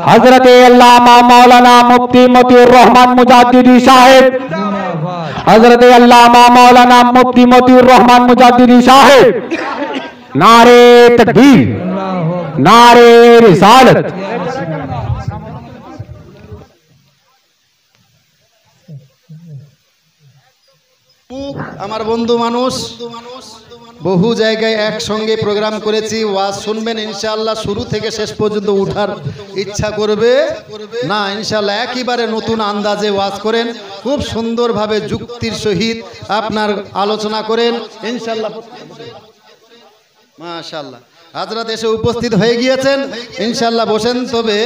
हजरत अल्लामा मौलाना मुफ्ती मोतीउर रहमान मुजाद्दिदी साहिब, हजरत अल्लामा मौलाना मुफ्ती मोतीउर रहमान मुजाद्दिदी साहिब। नारे तकबीर, नारे रिसालत। আমার বন্ধু মানুষ, বহু জায়গায় একসঙ্গে প্রোগ্রাম করেছি, ওয়াজ শুনবেন ইনশাআল্লাহ। শুরু থেকে শেষ পর্যন্ত উঠার ইচ্ছা করবে না ইনশাআল্লাহ। একেবারে নতুন আন্দাজে ওয়াজ করেন, খুব সুন্দরভাবে যুক্তির সহিত আপনার আলোচনা করেন ইনশাআল্লাহ। মাশাআল্লাহ, হযরত এসে উপস্থিত হয়ে গিয়েছেন ইনশাআল্লাহ। বসেন। তবে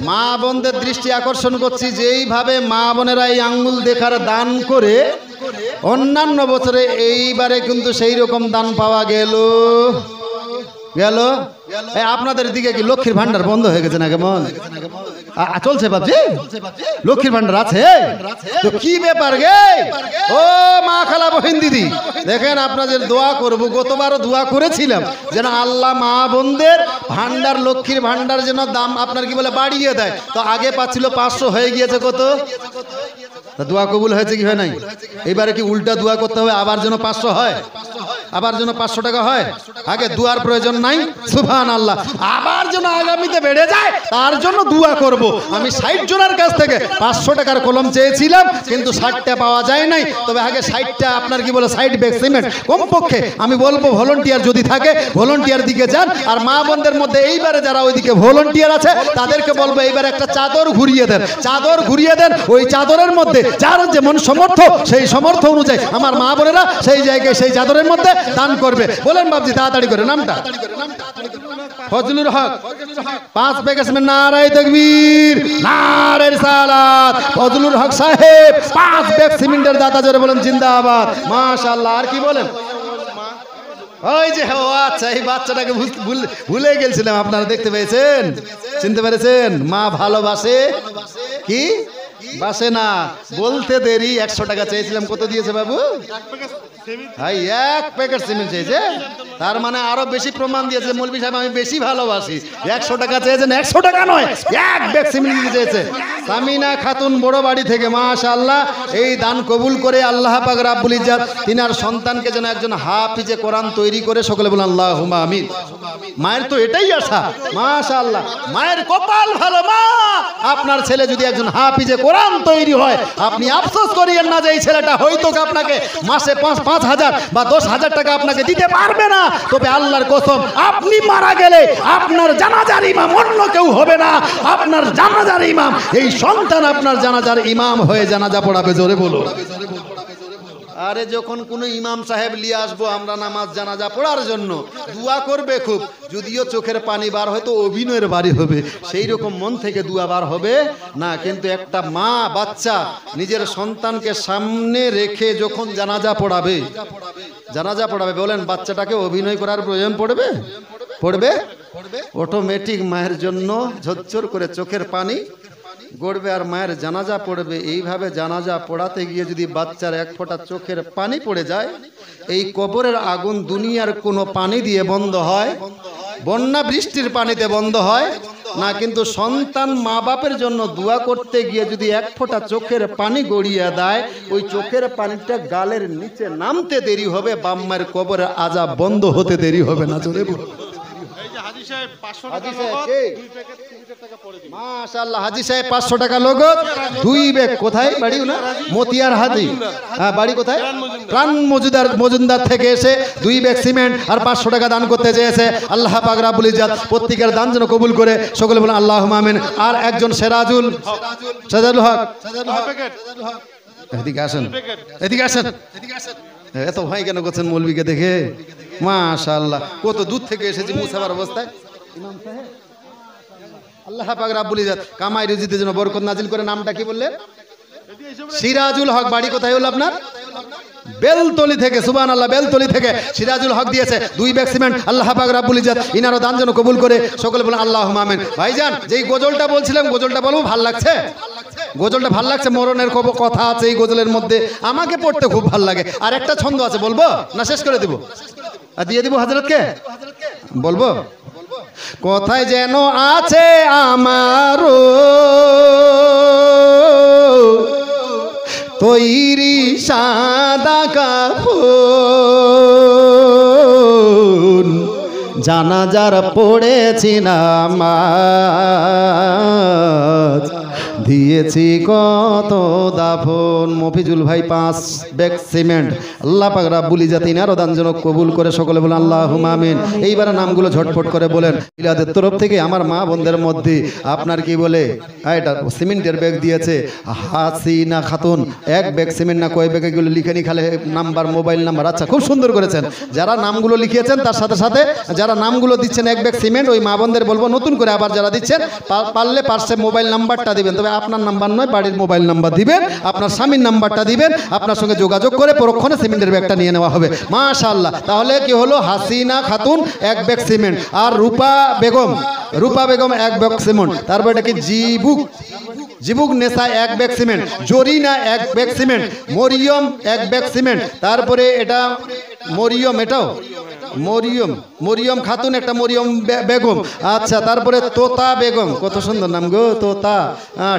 মা বোনদের দৃষ্টি আকর্ষণ করছি, যেইভাবে মা বোনেরা এই আঙ্গুল দেখার দান করে অন্যান্য বছরে, এইবারে কিন্তু সেই রকম দান পাওয়া গেল। আপনাদের দিকে কি লক্ষ্মীর ভান্ডার বন্ধ হয়ে গেছে না? কেমন চলছে বাবজি? লক্ষ্মীর ভান্ডার আছে তো কি ব্যাপার গে? ও মা খালা বহিন দিদি, দেখেন আপনাদের দোয়া করব। গতবারও দোয়া করেছিলাম যেন আল্লাহ মা বোনদের ভান্ডার, লক্ষ্মীর ভান্ডার যেন দাম আপনার কি বলে বাড়িয়ে দেয়। তো আগে পাচ্ছিল 500, হয়ে গিয়েছে কত? দোয়া কবুল হয়েছে কি হয় নাই? এবারে কি উল্টা দোয়া করতে হবে আবার যেন 500 হয়, আবার যেন 500 টাকা হয়? আগে দুয়ার প্রয়োজন নাই, সুবহানাল্লাহ। আবার যেন আগামীতে বেড়ে যায় তার জন্য দোয়া করব। আমি 60 জনের কাছ থেকে 500 টাকার কলম চেয়েছিলাম, কিন্তু 60টা পাওয়া যায় নাই। তবে আগে 60টা আপনার কি বলে 60 ব্যাগ সিমেন্ট কমপক্ষে আমি বলবো ভলান্টিয়ার যদি থাকে ভলান্টিয়ার দিকে যান। আর মা বোনদের মধ্যে এইবারে যারা ওইদিকে ভলান্টিয়ার আছে তাদেরকে বলবো এইবার একটা চাদর ঘুরিয়ে দেন, চাদর ঘুরিয়ে দেন। ওই চাদরের মধ্যে যার যেমন সমর্থ সেই সমর্থ অনুযায়ী আমার মা বোনেরা সেই জায়গায় সেই চাদরের মধ্যে দান করবে। বলেন বাবজি তাড়াতাড়ি করে নামটা। ফজলুল হক 5 প্যাকেট সিমেন্ট। নারে তাকবীর, নারে রিসালাত। ফজলুল হক সাহেব 5 ব্যাগ সিমেন্টের দাতা, জোরে বলেন জিন্দাবাদ। মাশাআল্লাহ। আর কি বলেন? ওই যে ও আচ্ছা, এই বাচ্চাটাকে ভুলে গেছিলাম। আপনারা দেখতে পেয়েছেন, চিনতে পেরেছেন? মা ভালোবাসে কি বাসে না, বলতে দেরি। 100 টাকা চেয়েছিলাম, কত দিয়েছে বাবু? ভাই 1 প্যাকেট সিমেন্ট চেয়েছে, তার মানে আরো বেশি প্রমাণ দিয়েছে মৌলভী সাহেব আমি বেশি ভালোবাসি। 100 টাকা চেয়েছেন, 100 টাকা নয়, 1 ব্যাগ সিমেন্ট দিতে চেয়েছে। সামিনা খাতুন বড় বাড়ি থেকে, মাশাআল্লাহ, এই দান কবুল করে আল্লাহ পাক রাব্বুল ইজ্জত তিনার সন্তানকে যেন একজন হাফিজে কোরআন তৈরি করে, সকলে বলেন আল্লাহুম্মা আমিন। মায়ের তো এটাই আশা, মাশাআল্লাহ, মায়ের কপাল ভালো। মা, আপনার ছেলে যদি একজন হাফিজে কোরআন তৈরি হয়, আপনি আফসোস করিয়েন না যে এই ছেলেটা হয়তো আপনাকে মাসে 5,000 বা 10,000 টাকা আপনাকে দিতে পারবে না, তবে আল্লাহর কসম আপনি মারা গেলে আপনার জানাজার ইমাম অন্য কেউ হবে না, আপনার জানাজার ইমাম এই সন্তান আপনার জানাজার ইমাম হয়ে জানাজা পড়াবে। জোরে বলো। আরে যখন কোনো ইমাম সাহেব নিয়ে আসবো আমরা নামাজ জানাজা পড়ার জন্য, দোয়া করবে খুব, যদিও চোখের পানি বার হয়তো অভিনয়ের বাড়ি হবে, সেই রকম মন থেকে দোয়া বার হবে না। কিন্তু একটা মা বাচ্চা নিজের সন্তানকে সামনে রেখে যখন জানাজা পড়াবে, বলেন বাচ্চাটাকে অভিনয় করার প্রয়োজন পড়বে? অটোমেটিক মায়ের জন্য ঝরঝর করে চোখের পানি গড়বে আর মায়ের জানাজা পড়বে। এইভাবে জানাজা পড়াতে গিয়ে যদি বাচ্চার 1 ফোঁটা চোখের পানি পড়ে যায়, এই কবরের আগুন দুনিয়ার কোনো পানি দিয়ে বন্ধ হয়? বন্যা বৃষ্টির পানিতে বন্ধ হয় না। কিন্তু সন্তান মা বাপের জন্য দোয়া করতে গিয়ে যদি 1 ফোঁটা চোখের পানি গড়িয়ে দেয়, ওই চোখের পানিটা গালের নিচে নামতে দেরি হবে, বাম্মার কবরের আযাব বন্ধ হতে দেরি হবে না। জোরে বলো। মাশাআল্লাহ, হাজী সাহেব 500 টাকা নগদ, 2 ব্যাগ। কোথায় বাড়ি? না মতিয়ার হাজী, হ্যাঁ, বাড়ি কোথায়? প্রাণ মজুমদার থেকে এসে 2 ব্যাগ সিমেন্ট আর 500 টাকা দান করতে চেয়েছে। আল্লাহ পাক রাব্বুল ইজ্জত প্রত্যেকের দান যেন কবুল করে, সকলে বলেন আল্লাহুম্মা আমিন। আর একজন সেরাজুল হক, এদিকে আসেন। এত ভাই কেন করছেন মৌলবীকে দেখে? মাশাআল্লাহ, কত দূর থেকে এসেছি মুসাফার অবস্থায়। ইমাম সাহেব, আল্লাহ পাক রাব্বুল ইজ্জত কামাই রুজিতে যেন বরকত নাজিল করে। নামটা কি বললেন? সিরাজুল হক। বাড়ি কোথায় হলো আপনার? বেলতলি থেকে। সুবহানাল্লাহ, বেলতলি থেকে সিরাজুল হক দিয়েছে 2 ব্যাগ সিমেন্ট। আল্লাহ পাক রাব্বুল ইজ্জত ইনারও দান যেন কবুল করে, সকলে বলেন আল্লাহুম্মা আমিন। ভাইজান, যেই গজলটা বলছিলাম, গজলটা বলবো? ভাল লাগছে? গজলটা ভাল লাগছে? মরণের কথা আছে এই গজলের মধ্যে, আমাকে পড়তে খুব ভাল লাগে। আর একটা ছন্দ আছে, বলবো না শেষ করে দেবো? দিয়ে দিব হযরতকে, বলবো? কোথায় যেন আছে আমারও তৈরি সাদা কাফন, জানাজার পড়েছি নামাজ, দিয়েছি কত দাফন। মফিজুল ভাই 5 ব্যাগ সিমেন্ট। আল্লাহ পাক রাব্বুল ইজ্জত ইনারও দান যেন কবুল করে, সকলে বলেন আল্লাহুম্মা আমিন। এইবারে নামগুলো ঝটফট করে বলেন। ইলাদের তরফ থেকে আমার মা বোনদের মধ্যে আপনার কি বলে, এটা সিমেন্টের ব্যাগ দিয়েছে হাসিনা খাতুন। 1 ব্যাগ সিমেন্ট না কয় ব্যাগ, এগুলো লিখে নি খালে নাম্বার, মোবাইল নাম্বার। আচ্ছা, খুব সুন্দর করেছেন। যারা নামগুলো লিখিয়েছেন তার সাথে সাথে যারা নামগুলো দিচ্ছেন 1 ব্যাগ সিমেন্ট, ওই মা বোনদের বলবো নতুন করে আবার যারা দিচ্ছেন পারলে পার্শ্বে মোবাইল নাম্বারটা দিবেন, তবে আপনার নাম্বার নয়, বাড়ির মোবাইল নাম্বার দিবেন, আপনার স্বামীর নাম্বারটা দিবেন, আপনার সঙ্গে যোগাযোগ করে পরক্ষণে সিমেন্টের ব্যাগটা নিয়ে নেওয়া হবে। মাশাআল্লাহ, তাহলে কি হলো? হাসিনা খাতুন 1 ব্যাগ সিমেন্ট, আর রূপা বেগম 1 ব্যাগ সিমেন্ট। তারপর এটা কি জিবুক নেসা 1 bag cement, Zarina 1 bag cement, Mariyam 1 bag cement. তারপরে এটা মরিয়ম, এটাও মরিয়ম খাতুন, একটা মরিয়ম বেগম। আচ্ছা, তারপরে তোতা বেগম, কত সুন্দর নাম গো, তোতা।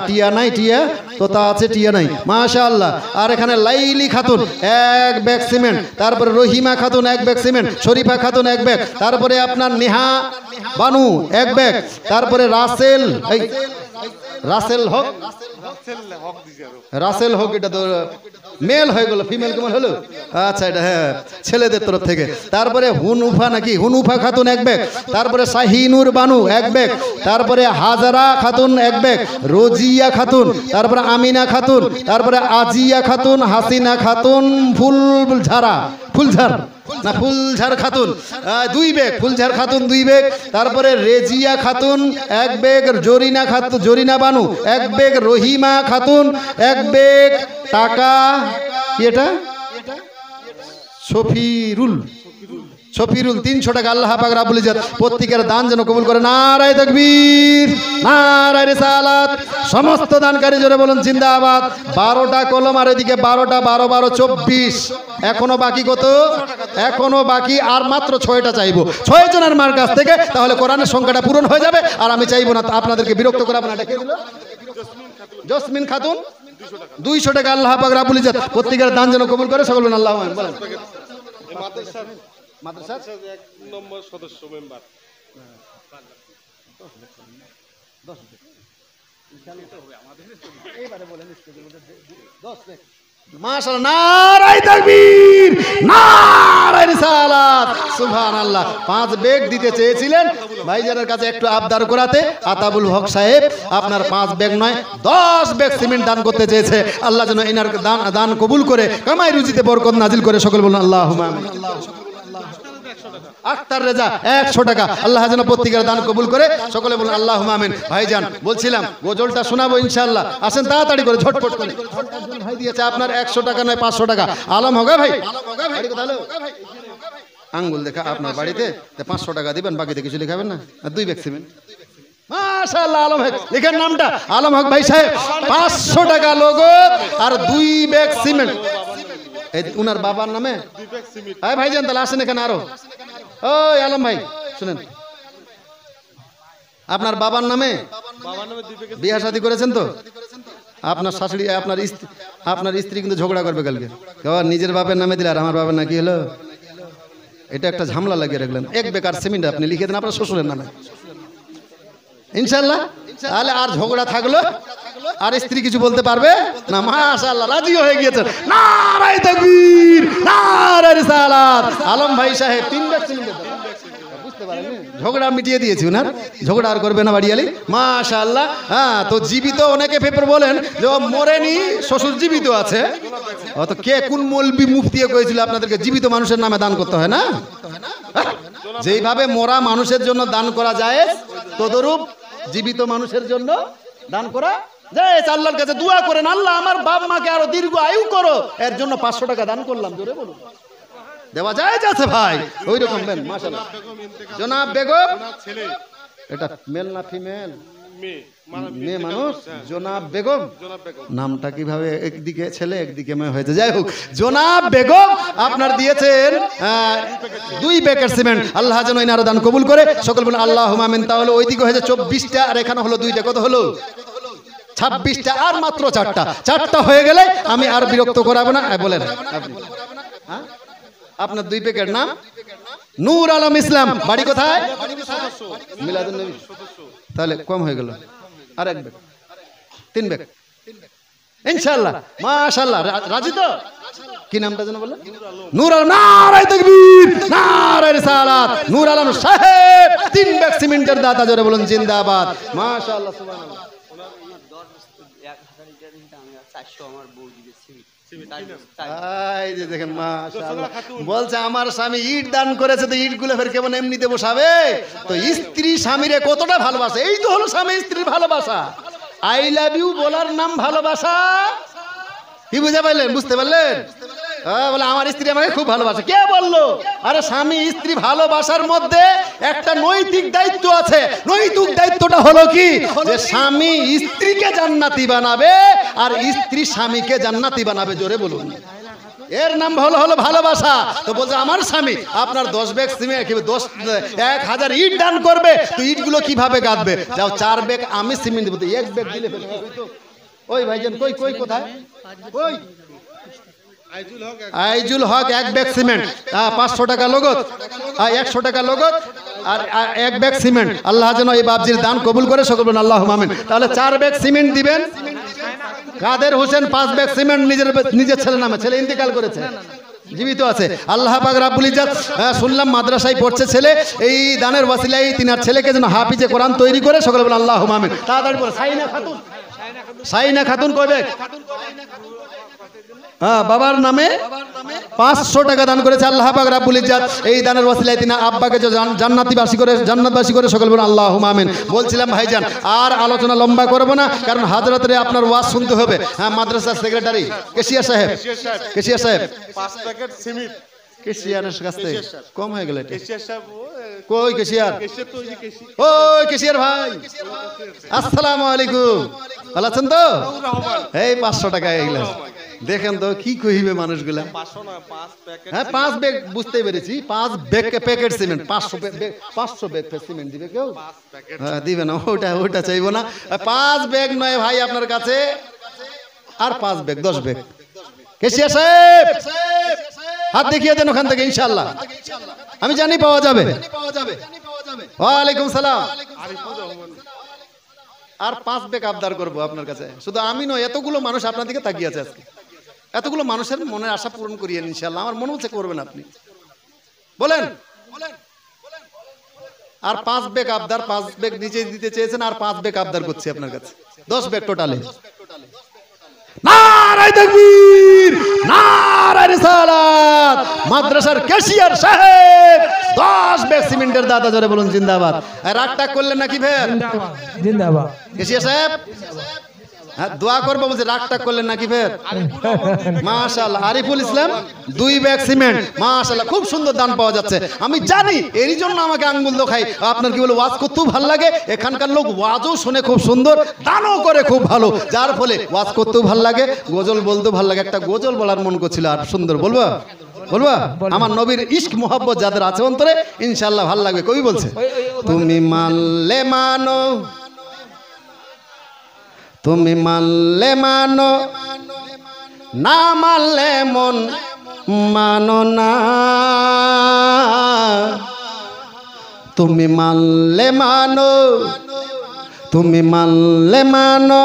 টিয়া নাই, টিয়া, তোতা আছে, টিয়া নাই, মাশাআল্লাহ। আর এখানে লাইলি খাতুন 1 ব্যাগ সিমেন্ট। তারপরে Rahima Khatun 1 bag cement, Sharifa Khatun 1 bag. তারপরে আপনার নেহা বানু 1 ব্যাগ। তারপরে রাসেল হক, রাসেল হক, এটা তো মেল হয়ে গেল, ফিমেল কেমন হলো? আচ্ছা, এটা হ্যাঁ ছেলেদের তরফ থেকে। তারপরে হুনুফা খাতুন 1 ব্যাগ। তারপরে শাহিনুর বানু 1 ব্যাগ। তারপরে হাজারা খাতুন 1 ব্যাগ, রোজিয়া খাতুন, তারপরে আমিনা খাতুন, তারপরে আজিয়া খাতুন, হাসিনা খাতুন, ফুলঝার খাতুন 2 ব্যাগ, ফুলঝার খাতুন 2 ব্যাগ। তারপরে Rezia Khatun 1 bag, Zarina Banu 1 bag, Rahima Khatun 1 bag. টাকা কি এটা? সফিরুল শফিরুল 300 টাকা, আল্লাহ পাক রাব্বুল ইজ্জত প্রত্যেকের দান যেন কবুল করে। নারায়ে তাকবীর, নারায়ে রিসালাত। সমস্ত দানকারী জোরে বলুন জিন্দাবাদ। 12টা কলম আর এদিকে 12টা, 12 12 24। এখনো বাকি কত? এখনো বাকি আর মাত্র 6টা চাইবো, 6 জনের মার কাছ থেকে, তাহলে কোরআনের সংখ্যাটা পূরণ হয়ে যাবে। আর আমি চাইবো না আপনাদেরকে বিরক্ত করাবো না। এটা কে দিল? জসমিন খাতুন 200 টাকা, আল্লাহ পাক রাব্বুল ইজ্জত প্রত্যেকের দান যেন কবুল করে। সকল বলেন আল্লাহু আকবার। বলেন এই মাদ্রাসার মাদ্রাসা 1 নম্বর সদস্য মেম্বার। মাশাআল্লাহ, নারায়ে তাকবীর, নারায়ে রিসালাত, সুবহানাল্লাহ। 5 ব্যাগ দিতে চেয়েছিলেন ভাইজানের কাছে, একটু আবদার করাতে আতাবুল হক সাহেব আপনার 5 ব্যাগ নয় 10 ব্যাগ সিমেন্ট দান করতে চেয়েছে। আল্লাহ যেন এনার দান কবুল করে, কামাই রুজিতে বরকত নাজিল করে। সকল বলুন আল্লাহুম্মা আমিন। আক্তার রেজা 100 টাকা, আল্লাহ যেন প্রত্যেকের দান কবুল করে। সকলে বলুন আল্লাহুম্মা আমিন। ভাইজান বলছিলাম গজলটা শোনাবো ইনশাআল্লাহ, আসেন তাড়াতাড়ি করে, ঝটপট করে। একজন ভাই দিয়েছে আপনার 100 টাকা নয় 500 টাকা। আলম হোগা ভাই, বাড়ি কোথায় হলো? আঙ্গুল দেখা আপনার বাড়িতে, 500 টাকা দিবেন, বাকিতে কিছু লিখাবেন না। আর 2 ব্যাগ সিমেন্ট। মাশাআল্লাহ, আলম হক লিখেন নামটা, আলম হক ভাই সাহেব 500 টাকা লোগো আর 2 ব্যাগ সিমেন্ট। এই উনার বাবার নামে 2 ব্যাগ সিমেন্ট। হ্যাঁ ভাইজান, তাহলে আসেন এখানে আরো। ওই আলম ভাই শুনেন, আপনার বাবার নামে বাবার নামে 2 ব্যাগ বিয়ে শাদী করেছেন তো? আপনার শাশুড়ি আপনার স্ত্রী কিন্তু ঝগড়া করবে কালকে। নিজের বাপের নামে দিলে আর আমার বাবার না কি হলো? এটা একটা ঝামেলা লাগিয়ে রাখলেন। 1 বেকার সিমেন্ট আপনি লিখে দেন আপনার শ্বশুরের নামে ইনশাআল্লাহ। তাহলে আর ঝগড়া থাকলো, আর স্ত্রী কিছু বলতে পারবে না। মাশাআল্লাহ, রাজি হয়ে গিয়েছেন। নারায়ে তাকবীর, নারায়ে রিসালাত। আলম ভাই সাহেব 3 ব্যাগ সিমেন্ট বুঝতে পারেন, ঝগড়া মিটিয়ে দিয়েছি উনার, ঝগড়া আর করবে না বাড়িয়ালি। মাশাআল্লাহ। হ্যাঁ, তো জীবিত অনেকে পেপার বলেন যে ও মরেনি, শ্বশুর জীবিত আছে। অত কে কোন মৌলবি মুফতিয়ে করেছিল আপনাদেরকে জীবিত মানুষের নামে দান করতে হয় না? যেইভাবে মরা মানুষের জন্য দান করা যায়, তদরূপ জীবিত মানুষের জন্য দান করা যায়। আল্লাহর কাছে দোয়া করেন, আল্লাহ আমার বাপ মাকে আরো দীর্ঘ আয়ু করো, এর জন্য 500 টাকা দান করলাম। জোরে বলুন, দেওয়া যায় যাচ্ছে ভাই। ওই রকম দেন। মাশাআল্লাহ। জনাব বেগম, ওনার ছেলে এটা মেল না ফিমেল? মেয়ে মানুষ। জনাব বেগম, জনাব বেগম। নামটা কিভাবে একদিকে ছেলে একদিকে মেয়ে হয়েছে? যাই হোক, জনাব বেগম আপনার দিয়েছেন 2 ব্যাগের সিমেন্ট। আল্লাহ যেন এনারও দান কবুল করে। সকল বলুন আল্লাহুম্মা আমিন। তাহলে ওইদিকে হয়েছে 24টা, আর এখানে হলো 2টা। কত হলো? 26টা, আর মাত্র 4টা হয়ে গেলে আমি আর বিরক্ত করাবো না। বলেন আপনি, হ্যাঁ? আপনার 2 প্যাকেট নাম নূর আলম ইসলাম, বাড়ি কোথায়? মিলাদুন নবী। তাহলে কম হয়ে গেল, আর 1 ব্যাগ, 3 ব্যাগ ইনশাআল্লাহ। মাশাআল্লাহ, রাজি তো? কি নামটা যেন বললেন? নূর আলম। নারায়ে তাকবীর, নারায়ে রিসালাত। নূর আলম সাহেব 3 ব্যাগ সিমেন্টের দাতা, জোরে বলুন জিন্দাবাদ। মাশাআল্লাহ, সুবহানাল্লাহ। দেখেন মাশাআল্লাহ, বলছে আমার স্বামী ইট দান করেছে, তো ইট গুলো ফের কেমন এমনিতে বসাবে? তো স্ত্রী স্বামীরে কতটা ভালোবাসে, এই তো হলো স্বামী স্ত্রীর ভালোবাসা। আই লাভ ইউ বলার নাম ভালোবাসা। কি বুঝে পারলেন? বুঝতে পারলেন? বলে আমার স্ত্রী আমাকে খুব ভালোবাসে। কে বললো? আরে স্বামী স্ত্রী ভালোবাসার মধ্যে একটা নৈতিক দায়িত্ব আছে। নৈতিক দায়িত্বটা হলো কি, যে স্বামী স্ত্রীকে জান্নাতি বানাবে আর স্ত্রী স্বামীকে জান্নাতি বানাবে। জোরে বলুন, এর নাম হলো ভালোবাসা। তো বলছে আমার স্বামী আপনার 10 ব্যাগ সিমেন্ট 1000 ইট দান করবে, তো ইটগুলো কিভাবে গাঁথবে? যাও 4 ব্যাগ আমি সিমেন্ট দেবো, 1 ব্যাগ দিলে। ওই ভাইজান কই কোথায়? ওই আইজুল হক 1 ব্যাগ সিমেন্ট, 500 টাকা লগত, 100 টাকা লগত, আর 1 ব্যাগ সিমেন্ট। আল্লাহ যেন এই বাপজির দান কবুল করে। সকল বলুন আল্লাহুম্মা আমিন। তাহলে 4 ব্যাগ সিমেন্ট দিবেন। কাদের হোসেন 5 ব্যাগ সিমেন্ট নিজের ছেলে নামে। ছেলে ইন্তেকাল করেছে, জীবিত আছে। আল্লাহ পাক রাব্বুল ইজ্জত শুনলাম মাদ্রাসায় পড়ছে ছেলে, এই দানের ওয়াসিলায় তিনার ছেলেকে যেন হাফিজে কোরআন তৈরি করে। সকলে বলুন আল্লাহুম্মা আমিন। তাড়াতাড়ি বলে সাইনা খাতুন কয় ব্যাগ? বাবার নামে 500 টাকা দান করেছে। আল্লাহ পাক রাব্বুল ইজ্জত এই দানের ওয়াসিলায় তিনি আব্বাকে জান্নাতবাসী করে। সকল বলুন আল্লাহুম্মা আমিন। বলছিলাম ভাইজান আর আলোচনা লম্বা করব না, কারণ হাজরাতে আপনার ওয়াজ শুনতে হবে। হ্যাঁ, মাদ্রাসার সেক্রেটারি কেশিয়া সাহেব 5 প্যাকেট সিমেন্ট কেশিয়ারের কাছ থেকে কেশিয়ার সাহেব। কম হয়ে গেল এটা। কেশিয়ার সাহেব কই কেশিয়ার? কেশিয়ার তো ওই যে কেশি ওই কেশিয়ার ভাই, আসসালামু আলাইকুম, ভালো আছেন তো? এই 500 টাকা এগুলা দেখেন তো কি কইবে মানুষগুলা। 500 না 5 প্যাকেট হ্যাঁ 5 ব্যাগ বুঝতে পেরেছি, 5 bag packet cement, 500 bag cement দিবে কেউ? 5 প্যাকেট হ্যাঁ দিবে না, ওটা চাইবো না। 5 ব্যাগ নয় ভাই আপনার কাছে, আর 5 ব্যাগ 10 ব্যাগ। কেশিয়া সাহেব হাত দেখিয়ে দেন ওখান থেকে, ইনশাআল্লাহ আমি জানি পাওয়া যাবে। ওয়ালাইকুম সালাম। আর 5 ব্যাগ আবদার করবো আপনার কাছে, শুধু আমি নয়, এতগুলো মানুষ আপনার দিকে তাকিয়ে আছে আজকে, এতগুলো মানুষের মনের আশা পূরণ করিয়ে ইনশাআল্লাহ। আমার মনে হচ্ছে করবেন আপনি, বলেন। আর 5 ব্যাগ আবদার, 5 ব্যাগ নিজে দিতে চেয়েছেন, আর 5 ব্যাগ আবদার করছি আপনার কাছে, 10 ব্যাগ টোটালে। নারায়ে তাকবীর, নারায়ে রিসালাত। মাদ্রাসার ক্যাশিয়ার সাহেব 10 ব্যাগ সিমেন্টের দাদা, জোরে বলুন জিন্দাবাদ। আর রাগটা করলেন নাকি ফের? জিন্দাবাদ। ক্যাশিয়ার সাহেব হ্যাঁ দোয়া করবো বলছে, রাগটা করলেন নাকি ফের? মাশাআল্লাহ। আরিফুল ইসলাম 2 ব্যাগ সিমেন্ট, মাশাআল্লাহ খুব সুন্দর দান পাওয়া যাচ্ছে। আমি জানি এরই জন্য আমাকে আঙ্গুল দেখাই। আপনার কি বলে ওয়াজ করতেও ভালো লাগে, এখানকার লোক ওয়াজও শুনে খুব সুন্দর, দানও করে খুব ভালো, যার ফলে ওয়াজ করতেও ভালো লাগে, গজল বলতেও ভালো লাগে। একটা গজল বলার মন করছিল, আর সুন্দর বলবা বলবা? আমার নবীর ইশক মোহাব্বত যাদের আছে অন্তরে, ইনশাআল্লাহ ভালো লাগবে। কবি বলছে, তুমি মানলে মানো, তুমি মানলে মানো, না মানলে মন মানো না। তুমি মানলে মানো, তুমি মানলে মানো,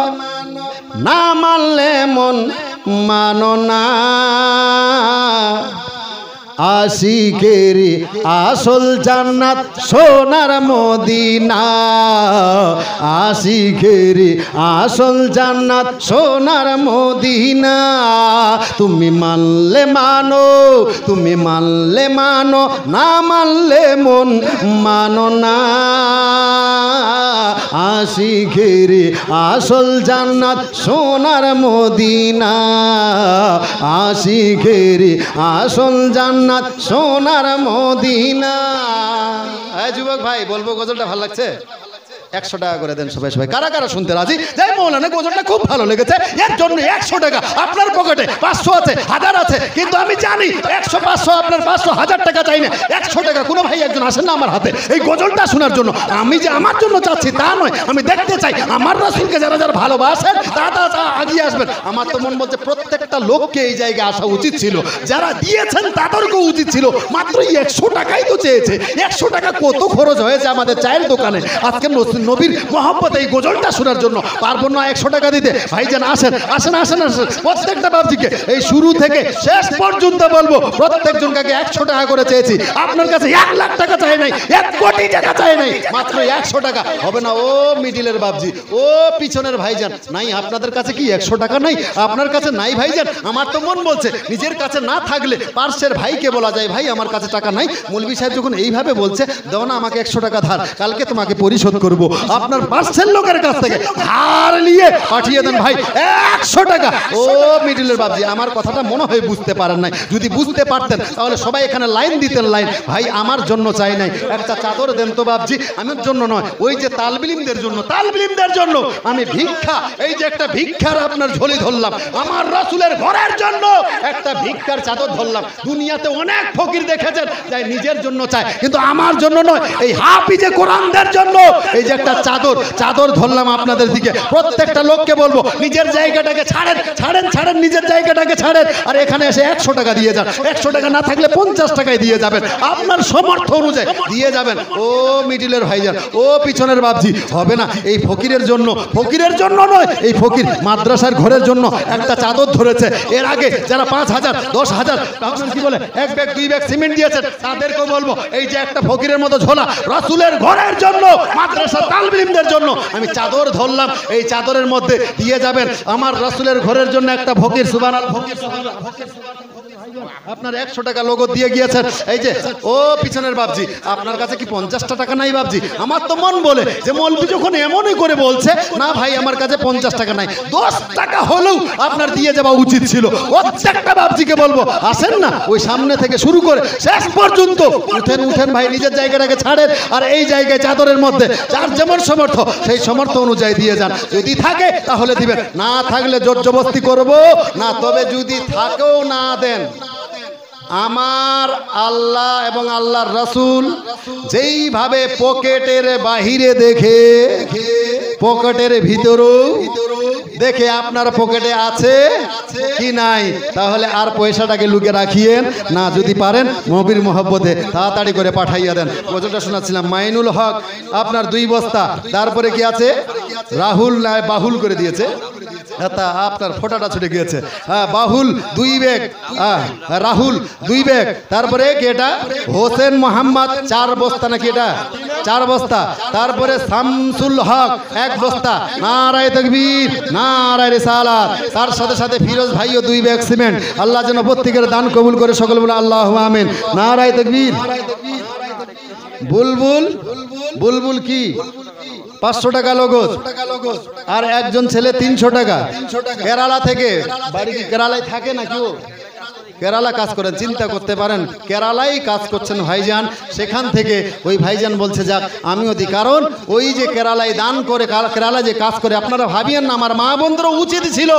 না মানলে মন মানো না। আশিকেরি আসল জান্নাত সোনার মদিনা, আশিকেরি আসল জান্নাত সোনার মদিনা। তুমি মানলে মানো, তুমি মানলে মানো, না মানলে মন মানো না। আশিকেরি আসল জান্নাত সোনার মদিনা, আশিকেরি আসল জান্নাত সোনার মদিনা। হ্যাঁ যুবক ভাই, বলবো গজলটা ভালো লাগছে? 100 টাকা করে দেন সবাই। সবাই কারা কারা শুনতে রাজি? যাই মৌলানা গজলটা খুব ভালো লেগেছে, এর জন্য 100 টাকা। আপনার পকেটে 500 আছে, 1000 আছে, কিন্তু আমি জানি 100 500 আপনার 500 1000 টাকা চাই না, 100 টাকা। কোনো ভাই একজন আসেন না আমার হাতে এই গজলটা শোনার জন্য। আমি যে আমার জন্য চাচ্ছি তা নয়, আমি দেখতে চাই আমার রাসূলকে যারা যারা ভালোবাসেন তারা আগিয়ে আসবেন। আমার তো মন বলছে প্রত্যেকটা লোককে এই জায়গায় আসা উচিত ছিল, যারা দিয়েছেন তাদেরকেও উচিত ছিল। মাত্র 100 টাকাই তো চেয়েছে, 100 টাকা কত খরচ হয়েছে আমাদের চায়ের দোকানে আজকে নবীর মহব্বত এই গজলটা শোনার জন্য। পারবো না 100 টাকা দিতে? ভাইজান আসেন আসেন আসেন আসেন, প্রত্যেকটা বাবজিকে এই শুরু থেকে শেষ পর্যন্ত বলবো প্রত্যেকজনকে 100 টাকা করে চেয়েছি। আপনার কাছে 1 লাখ টাকা চাই নাই, 1 কোটি টাকা চাই নাই, মাত্র 100 টাকা। হবে না? ও মিডিলের বাবজি, ও পিছনের ভাইজান, নাই আপনাদের কাছে কি 100 টাকা নাই? আপনার কাছে নাই ভাইজান? আমার তো মন বলছে নিজের কাছে না থাকলে পার্শ্বের ভাইকে বলা যায়, ভাই আমার কাছে টাকা নাই, মৌলভী সাহেব যখন এইভাবে বলছে দাও না আমাকে 100 টাকা ধার, কালকে তোমাকে পরিশোধ করব। আপনার পার্সেল লোকের কাছ থেকে ধার নিয়ে পাঠিয়ে দেন ভাই 100 টাকা। ও মিডিলের বাবজি, আমার কথাটা মনে হয় বুঝতে পারেন নাই। যদি বুঝতে পারতেন তাহলে সবাই এখানে লাইন দিতেন, লাইন। ভাই আমার জন্য চাই নাই, একটা চাদর দেন তো বাবজি, আমার জন্য নয়, ওই যে তালবিলিমদের জন্য, তালবিলিমদের জন্য আমি ভিক্ষা, এই যে একটা ভিক্ষার আপনার ঝোলি ধরলাম, আমার রাসূলের ঘরের জন্য একটা ভিক্ষার চাদর ধরলাম। দুনিয়াতে অনেক ফকির দেখেছেন যাই নিজের জন্য চায়, কিন্তু আমার জন্য নয়, এই হাফিজে কোরআনদের জন্য এই যে একটা চাদর ধরলাম আপনাদের দিকে। প্রত্যেকটা লোককে বলবো নিজের জায়গাটাকে ছাড়েন ছাড়েন ছাড়েন, নিজের জায়গাটাকে ছাড়েন, আর এখানে এসে 100 টাকা দিয়ে যান। 100 টাকা না থাকলে 50 টাকায় দিয়ে যাবেন, আপনার সামর্থ্য অনুযায়ী দিয়ে যাবেন। ও মিডিলের ভাইজান, ও পিছনের বাবজি, হবে না এই ফকিরের জন্য, ফকিরের জন্য নয়, এই ফকির মাদ্রাসার ঘরের জন্য একটা চাদর ধরেছে। এর আগে যারা 5000 10,000 আপনার কি বলে 1 ব্যাগ 2 ব্যাগ সিমেন্ট দিয়েছেন, তাদেরকেও বলবো এই যে একটা ফকিরের মতো ঝোলা রাসূলের ঘরের জন্য, মাদ্রাসা তালবিলিমদের জন্য আমি চাদর ধরলাম, এই চাদরের মধ্যে দিয়ে যাবেন আমার রাসূলের ঘরের জন্য একটা ফকির। সুবহানাল্লাহ, ফকির সুবহানাল্লাহ, ফকির সুবহানাল্লাহ। আপনার 100 টাকা নগদ দিয়ে গিয়েছেন। এই যে ও পিছনের বাবজি, আপনার কাছে কি 50টা টাকা নাই বাবজি? আমার তো মন বলে যে মৌলবি যখন এমনই করে বলছে, না ভাই আমার কাছে 50 টাকা নাই, 10 টাকা হলেও আপনার দিয়ে যাওয়া উচিত ছিল। প্রত্যেকটা বাবজিকে বলবো আসেন না, ওই সামনে থেকে শুরু করে শেষ পর্যন্ত উঠেন উঠেন ভাই, নিজের জায়গাটাকে ছাড়েন, আর এই জায়গায় চাদরের মধ্যে যার যেমন সমর্থ সেই সমর্থ অনুযায়ী দিয়ে যান। যদি থাকে তাহলে দিবেন, না থাকলে জোর জবরদস্তি করব না, তবে যদি থাকেও না দেন। আমার আল্লাহ এবং আল্লাহর রাসূল যেইভাবে পকেটের বাহিরে দেখে, পকেটের ভিতরেও দেখে আপনার পকেটে আছে কি নাই, তাহলে আর পয়সাটাকে লুকে রাখিয়েন না, যদি পারেন নবীর মহব্বতে তাড়াতাড়ি করে পাঠাইয়া দেন। গজলটা শোনাচ্ছিলাম মাইনুল হক আপনার 2 বস্তা, তারপরে কি আছে রাহুল নাই বাহুল করে দিয়েছে, আপনার ফোটাটা ছুটে গিয়েছে, হ্যাঁ বাহুল 2 ব্যাগ, রাহুল 2 ব্যাগ, তারপরে কি এটা হোসেন মোহাম্মদ 4 বস্তা নাকি এটা 4 বস্তা, তারপরে শামসুল হক 1 বস্তা, নারায়ে তাকবীর নারায়ে রিসালাত, তার সাথে সাথে ফিরোজ ভাইও 2 ব্যাগ সিমেন্ট। আল্লাহ যেন প্রত্যেকের দান কবুল করে, সকল বলে আল্লাহুম্মা আমিন। নারায়ে তাকবীর। বুলবুল বুলবুল কি 500 টাকা নগদ, আর একজন ছেলে 300 টাকা কেরালা থেকে। বাড়ি কি কেরালায় থাকে নাকি? ও কেরালা কাজ করেন, চিন্তা করতে পারেন কেরালাই কাজ করছেন ভাইজান, সেখান থেকে ওই ভাইজান বলছে যাক আমিও দিই, কারণ ওই যে কেরালায় দান করে, কেরালা যে কাজ করে, আপনারা ভাবিয়েন না, আমার মা বোনদেরও উচিত ছিল,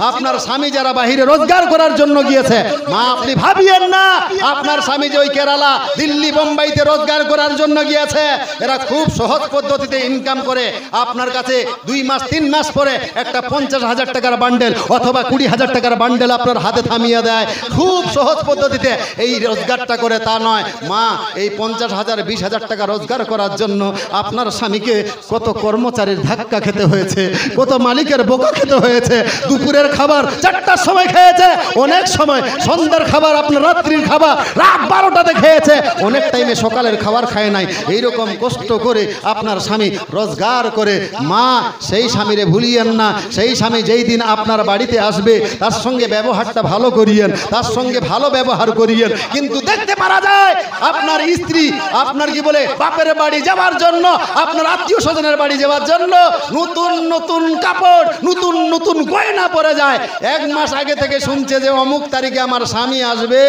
আপনার স্বামী যারা বাহিরে রোজগার করার জন্য গিয়েছে, মা আপনি ভাবিয়েন না আপনার স্বামী যে ওই কেরালা দিল্লি বোম্বাইতে রোজগার করার জন্য গিয়েছে, এরা খুব সহজ পদ্ধতিতে ইনকাম করে আপনার কাছে 2 মাস 3 মাস পরে একটা 50,000 টাকার বান্ডেল অথবা 20,000 টাকার বান্ডেল আপনার হাতে থামিয়ে দেয়, খুব সহজ পদ্ধতিতে এই রোজগারটা করে। তা নয়, মা এই 50,000 20,000 টাকা রোজগার করার জন্য আপনার স্বামীকে কত কর্মচারীর ধাক্কা খেতে হয়েছে, কত মালিকের বোকা খেতে হয়েছে, দুপুরের খাবার 4টার সময় খেয়েছে, অনেক সময় সন্ধ্যার খাবার আপনার রাত্রির খাবার রাত 12টাতে খেয়েছে, অনেক টাইমে সকালের খাবার খায় নাই। এইরকম কষ্ট করে আপনার স্বামী রোজগার করে, মা সেই স্বামীরে ভুলিয়েন না, সেই স্বামী যেই দিন আপনার বাড়িতে আসবে তার সঙ্গে ব্যবহারটা ভালো করিয়েন, তার সঙ্গে ভালো ব্যবহার করিয়েন। কিন্তু দেখতে পারা যায় আপনার স্ত্রী আপনার কি বলে বাপের বাড়ি যাওয়ার জন্য, আপনার আত্মীয় স্বজনের বাড়ি যাওয়ার জন্য নতুন নতুন কাপড় নতুন নতুন গয়না পরে যায়। 1 মাস আগে থেকে শুনছে যে অমুক তারিখে আমার স্বামী আসবে,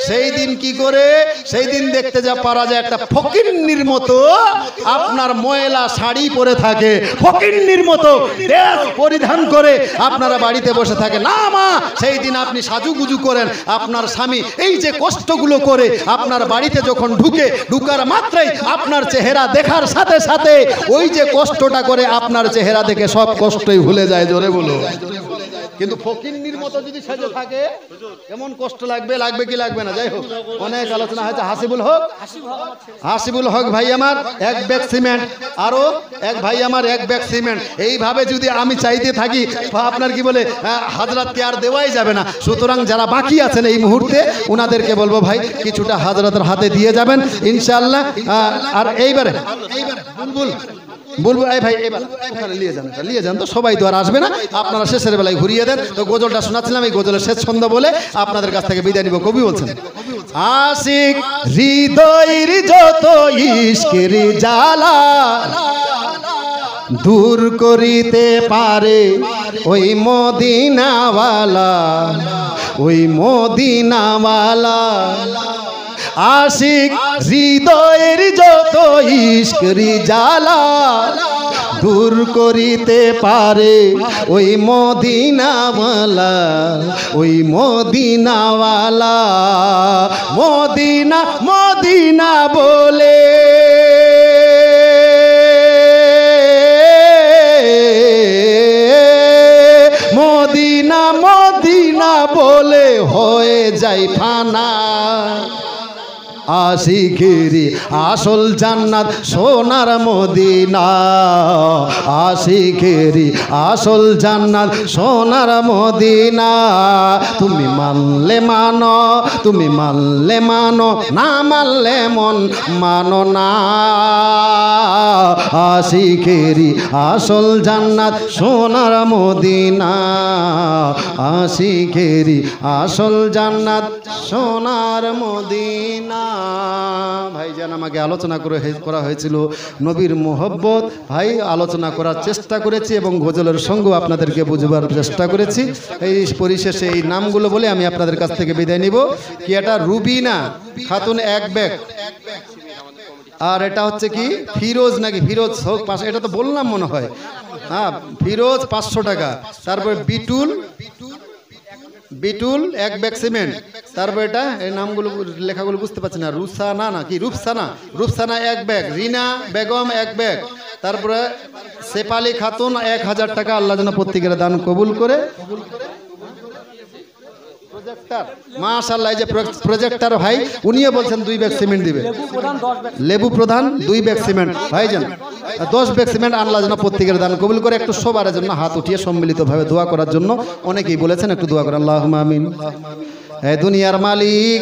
সেই দিন কি করে, সেই দিন দেখতে যা পারা যায় একটা ফকিন্নির মতো আপনার ময়লা শাড়ি পরে থাকে, ফকিন্নির মতো ড্রেস পরিধান করে আপনারা বাড়িতে বসে থাকে। না মা, সেই দিন আপনি সাজুগুজু করেন, আপনার স্বামী এই যে কষ্টগুলো করে আপনার বাড়িতে যখন ঢুকার মাত্রই আপনার চেহারা দেখার সাথে সাথে ওই যে কষ্টটা করে আপনার চেহারা দেখে সব কষ্টই ভুলে যায়। জোরে বলো। কিন্তু ফকিন্নির মতো যদি সেজে থাকে কেমন কষ্ট লাগবে, লাগবে কি লাগবে না? যাই হোক, অনেক আলোচনা হয়েছে। হাসিবুল হক ভাই আমার 1 ব্যাগ সিমেন্ট, আরো 1 ভাই আমার 1 ব্যাগ সিমেন্ট। এইভাবে যদি আমি চাইতে থাকি আপনার কি বলে হাজরাতকে আর দেওয়াই যাবে না। সুতরাং যারা বাকি আছেন এই মুহূর্তে ওনাদেরকে বলবো ভাই কিছুটা হাজরাতের হাতে দিয়ে যাবেন ইনশাআল্লাহ। আর এইবারে বলবো এই ভাই এবার ওখানে নিয়ে যান তো, সবাই তো আর আসবে না, আপনারা শেষের বেলায় ঘুরিয়ে দেন। তো গজলটা শোনাচ্ছিলাম, এই গজলের শেষ ছন্দ বলে আপনাদের কাছ থেকে বিদায় নিব। কবি বলছেন, আশিক হৃদয়ের যত ইশকের জ্বালা দূর করিতে পারে ওই মদিনাওয়ালা, ওই মদিনাওয়ালা। আশিক হৃদয়ের যত ইশকের জ্বালা দূর করিতে পারে ওই মদিনাওয়ালা, ওই মদিনাওয়ালা। মদিনা মদিনা বলে মদিনা মদিনা বলে হয়ে যায় ফানা। আশিকেরি আসল জান্নাত সোনার মদিনা, আশিকেরি আসল জান্নাত সোনার মদিনা। তুমি মানলে মানো, তুমি মানলে মানো, না মানলে মন মানো না। আশিকেরি আসল জান্নাত সোনার মদিনা, আশিকেরি আসল জান্নাত সোনার মদিনা। ভাইজান আমাকে আলোচনা করা হয়েছিল নবীর মোহব্বত। ভাই আলোচনা করার চেষ্টা করেছি এবং গজলের সঙ্গে আপনাদেরকে বুঝবার চেষ্টা করেছি। এই পরিশেষে এই নামগুলো বলে আমি আপনাদের কাছ থেকে বিদায় নিব। কি এটা রুবিনা খাতুন এক ব্যাগ, আর এটা হচ্ছে কি ফিরোজ নাকি ফিরোজ হোক 500, এটা তো বললাম মনে হয়। হ্যাঁ ফিরোজ 500 টাকা। তারপরে বিটুল, বিটুল এক ব্যাগ সিমেন্ট। তারপর এটা এই নামগুলো লেখাগুলো বুঝতে পারছি না, রুসানা না কি রূপসানা, রূপসানা এক ব্যাগ। রিনা বেগম এক ব্যাগ। তারপরে সেপালি খাতুন 1000 টাকা। আল্লাহ যেন প্রত্যেকের দান কবুল করে। মাশাআল্লাহ, এই যে প্রজেক্টর ভাই উনিও বলছেন 2 ব্যাগ সিমেন্ট দিবে। লেবু প্রধান 2 ব্যাগ সিমেন্ট। ভাইজান 10 ব্যাগ সিমেন্ট আল্লাহ যেন প্রত্যেকের দান কবুল করে। একটু সবার জন্য হাত উঠিয়ে সম্মিলিতভাবে দোয়া করার জন্য অনেকেই বলেছেন, একটু দোয়া করেন। আল্লাহুম্মা আমিন। হে দুনিয়ার মালিক,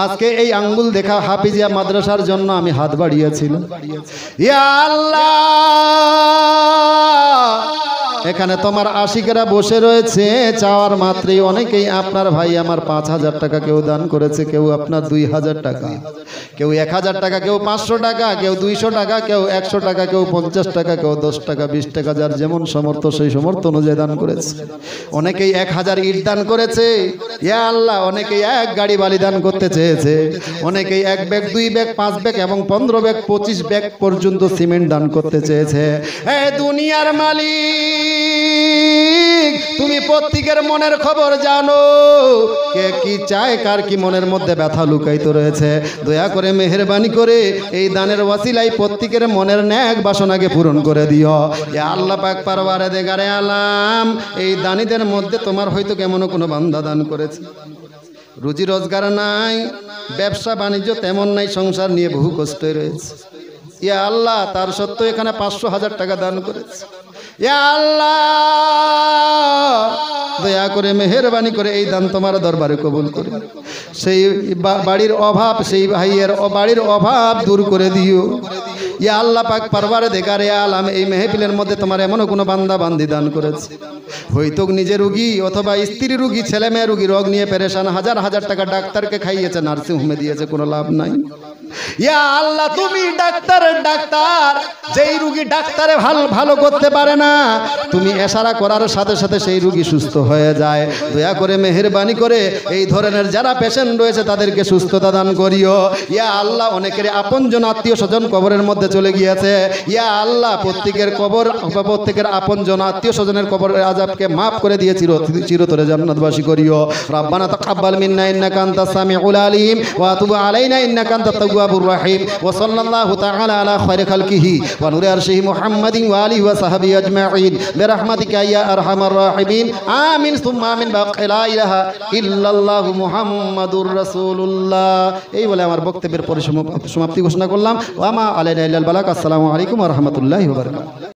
আজকে এই আঙ্গুল দেখা হাফিজিয়া মাদ্রাসার জন্য আমি হাত বাড়িয়েছিলাম। ইয়া আল্লাহ, এখানে তোমার আশিকেরা বসে রয়েছে, চাওয়ার মাত্রই অনেকেই আপনার ভাই আমার 5000 টাকা কেউ দান করেছে, কেউ আপনার 2000 টাকা, কেউ 1000 টাকা, কেউ 500 টাকা, কেউ 200 টাকা, কেউ 100 টাকা, কেউ 50 টাকা, কেউ 10 টাকা, 20 টাকা, যার যেমন সমর্থ সেই সমর্থ অনুযায়ী দান করেছে। অনেকেই 1000 ইট দান করেছে। ইয়া আল্লাহ, অনেকেই 1 গাড়ি বালি দান করতে চেয়েছে। অনেকেই 1 ব্যাগ, 2 ব্যাগ, 5 ব্যাগ এবং 15 ব্যাগ, 25 ব্যাগ পর্যন্ত সিমেন্ট দান করতে চেয়েছে। হে দুনিয়ার মালিক, তুমি প্রত্যেকের মনের খবর জানো, কে কি চায়, কার কি মনের মধ্যে ব্যথা লুকায়িত রয়েছে। দয়া করে মেহেরবানি করে এই দানের ওয়াসিলায় প্রত্যেকের মনের ন্যাক বাসনাকে পূরণ করে দিও। ইয়া আল্লাহ পাক পরওয়ারদিগারে আলাম, এই দানীদের মধ্যে তোমার হয়তো কেমন কোনো বান্দা দান করেছে, রুজি রোজগার নাই, ব্যবসা বাণিজ্য তেমন নাই, সংসার নিয়ে বহু কষ্টে রয়েছে। ইয়া আল্লাহ, তার সত্ত্বেও এখানে 500,000 টাকা দান করেছে। ইয়া আল্লাহ, দয়া করে মেহেরবানি করে এই দান তোমার দরবারে কবুল করে সেই বাড়ির অভাব, সেই ভাইয়ের বাড়ির অভাব দূর করে দিও। ইয়া আল্লাহ পাক পরওয়ারদিগারে আলাম, এই মেহফিলের মধ্যে তোমার এমনও কোনো বান্দা বান্দি দান করেছে, হয়তো নিজে রুগী অথবা স্ত্রী রুগী, ছেলে মেয়ে রুগী, রোগ নিয়ে পেরেশান, 1000 টাকা ডাক্তারকে খাইয়েছে, নার্সিং হোমে দিয়েছে, কোনো লাভ নাই। ইয়া আল্লাহ, তুমি ডাক্তার, যেই রুগী ডাক্তারে ভালো করতে পারে না, তুমি ইশারা করার সাথে সাথে সেই রুগী সুস্থ হয়ে যায়। দয়া করে মেহেরবানি করে এই ধরনের যারা পেশেন্ট রয়েছে তাদেরকে সুস্থতা দান করিও। ইয়া আল্লাহ, অনেকের আপনজন আত্মীয় স্বজন কবরের মধ্যে চলে গিয়েছে। ইয়া আল্লাহ, প্রত্যেকের কবর, প্রত্যেকের আপনজন আত্মীয় স্বজনের কবরের আযাবকে মাফ করে দিয়ে চিরতরে জান্নাতবাসী করিও। রব্বানা তাকাব্বাল মিন্না ইন্নাকা আনতাস সামিউল আলিম ওয়া তুব আলাইনা ইন্নাকা আনতাত তাওয়াবুর রহিম। ওয়া সাল্লাল্লাহু তাআলা আলা খায়রি খালকিহি ওয়া নূরি আরশিহি মুহাম্মাদিন ওয়া আলিহি ওয়া সাহবিহি আজমাইন বিরহমাতিকা ইয়া আরহামার রাহিমিন। আমিন সুম্মা আমিন। বাকি লা ইলাহা ইল্লাল্লাহু মুহাম্মাদুর রাসূলুল্লাহ। এই বলে আমার বক্তব্যের পরিসমাপ্তি ঘোষণা করলাম। ওয়া মা আলাইনা ইল্লাল বালাগ। আসসালামু আলাইকুম ওয়া রাহমাতুল্লাহি ওয়া বারাকাতুহু।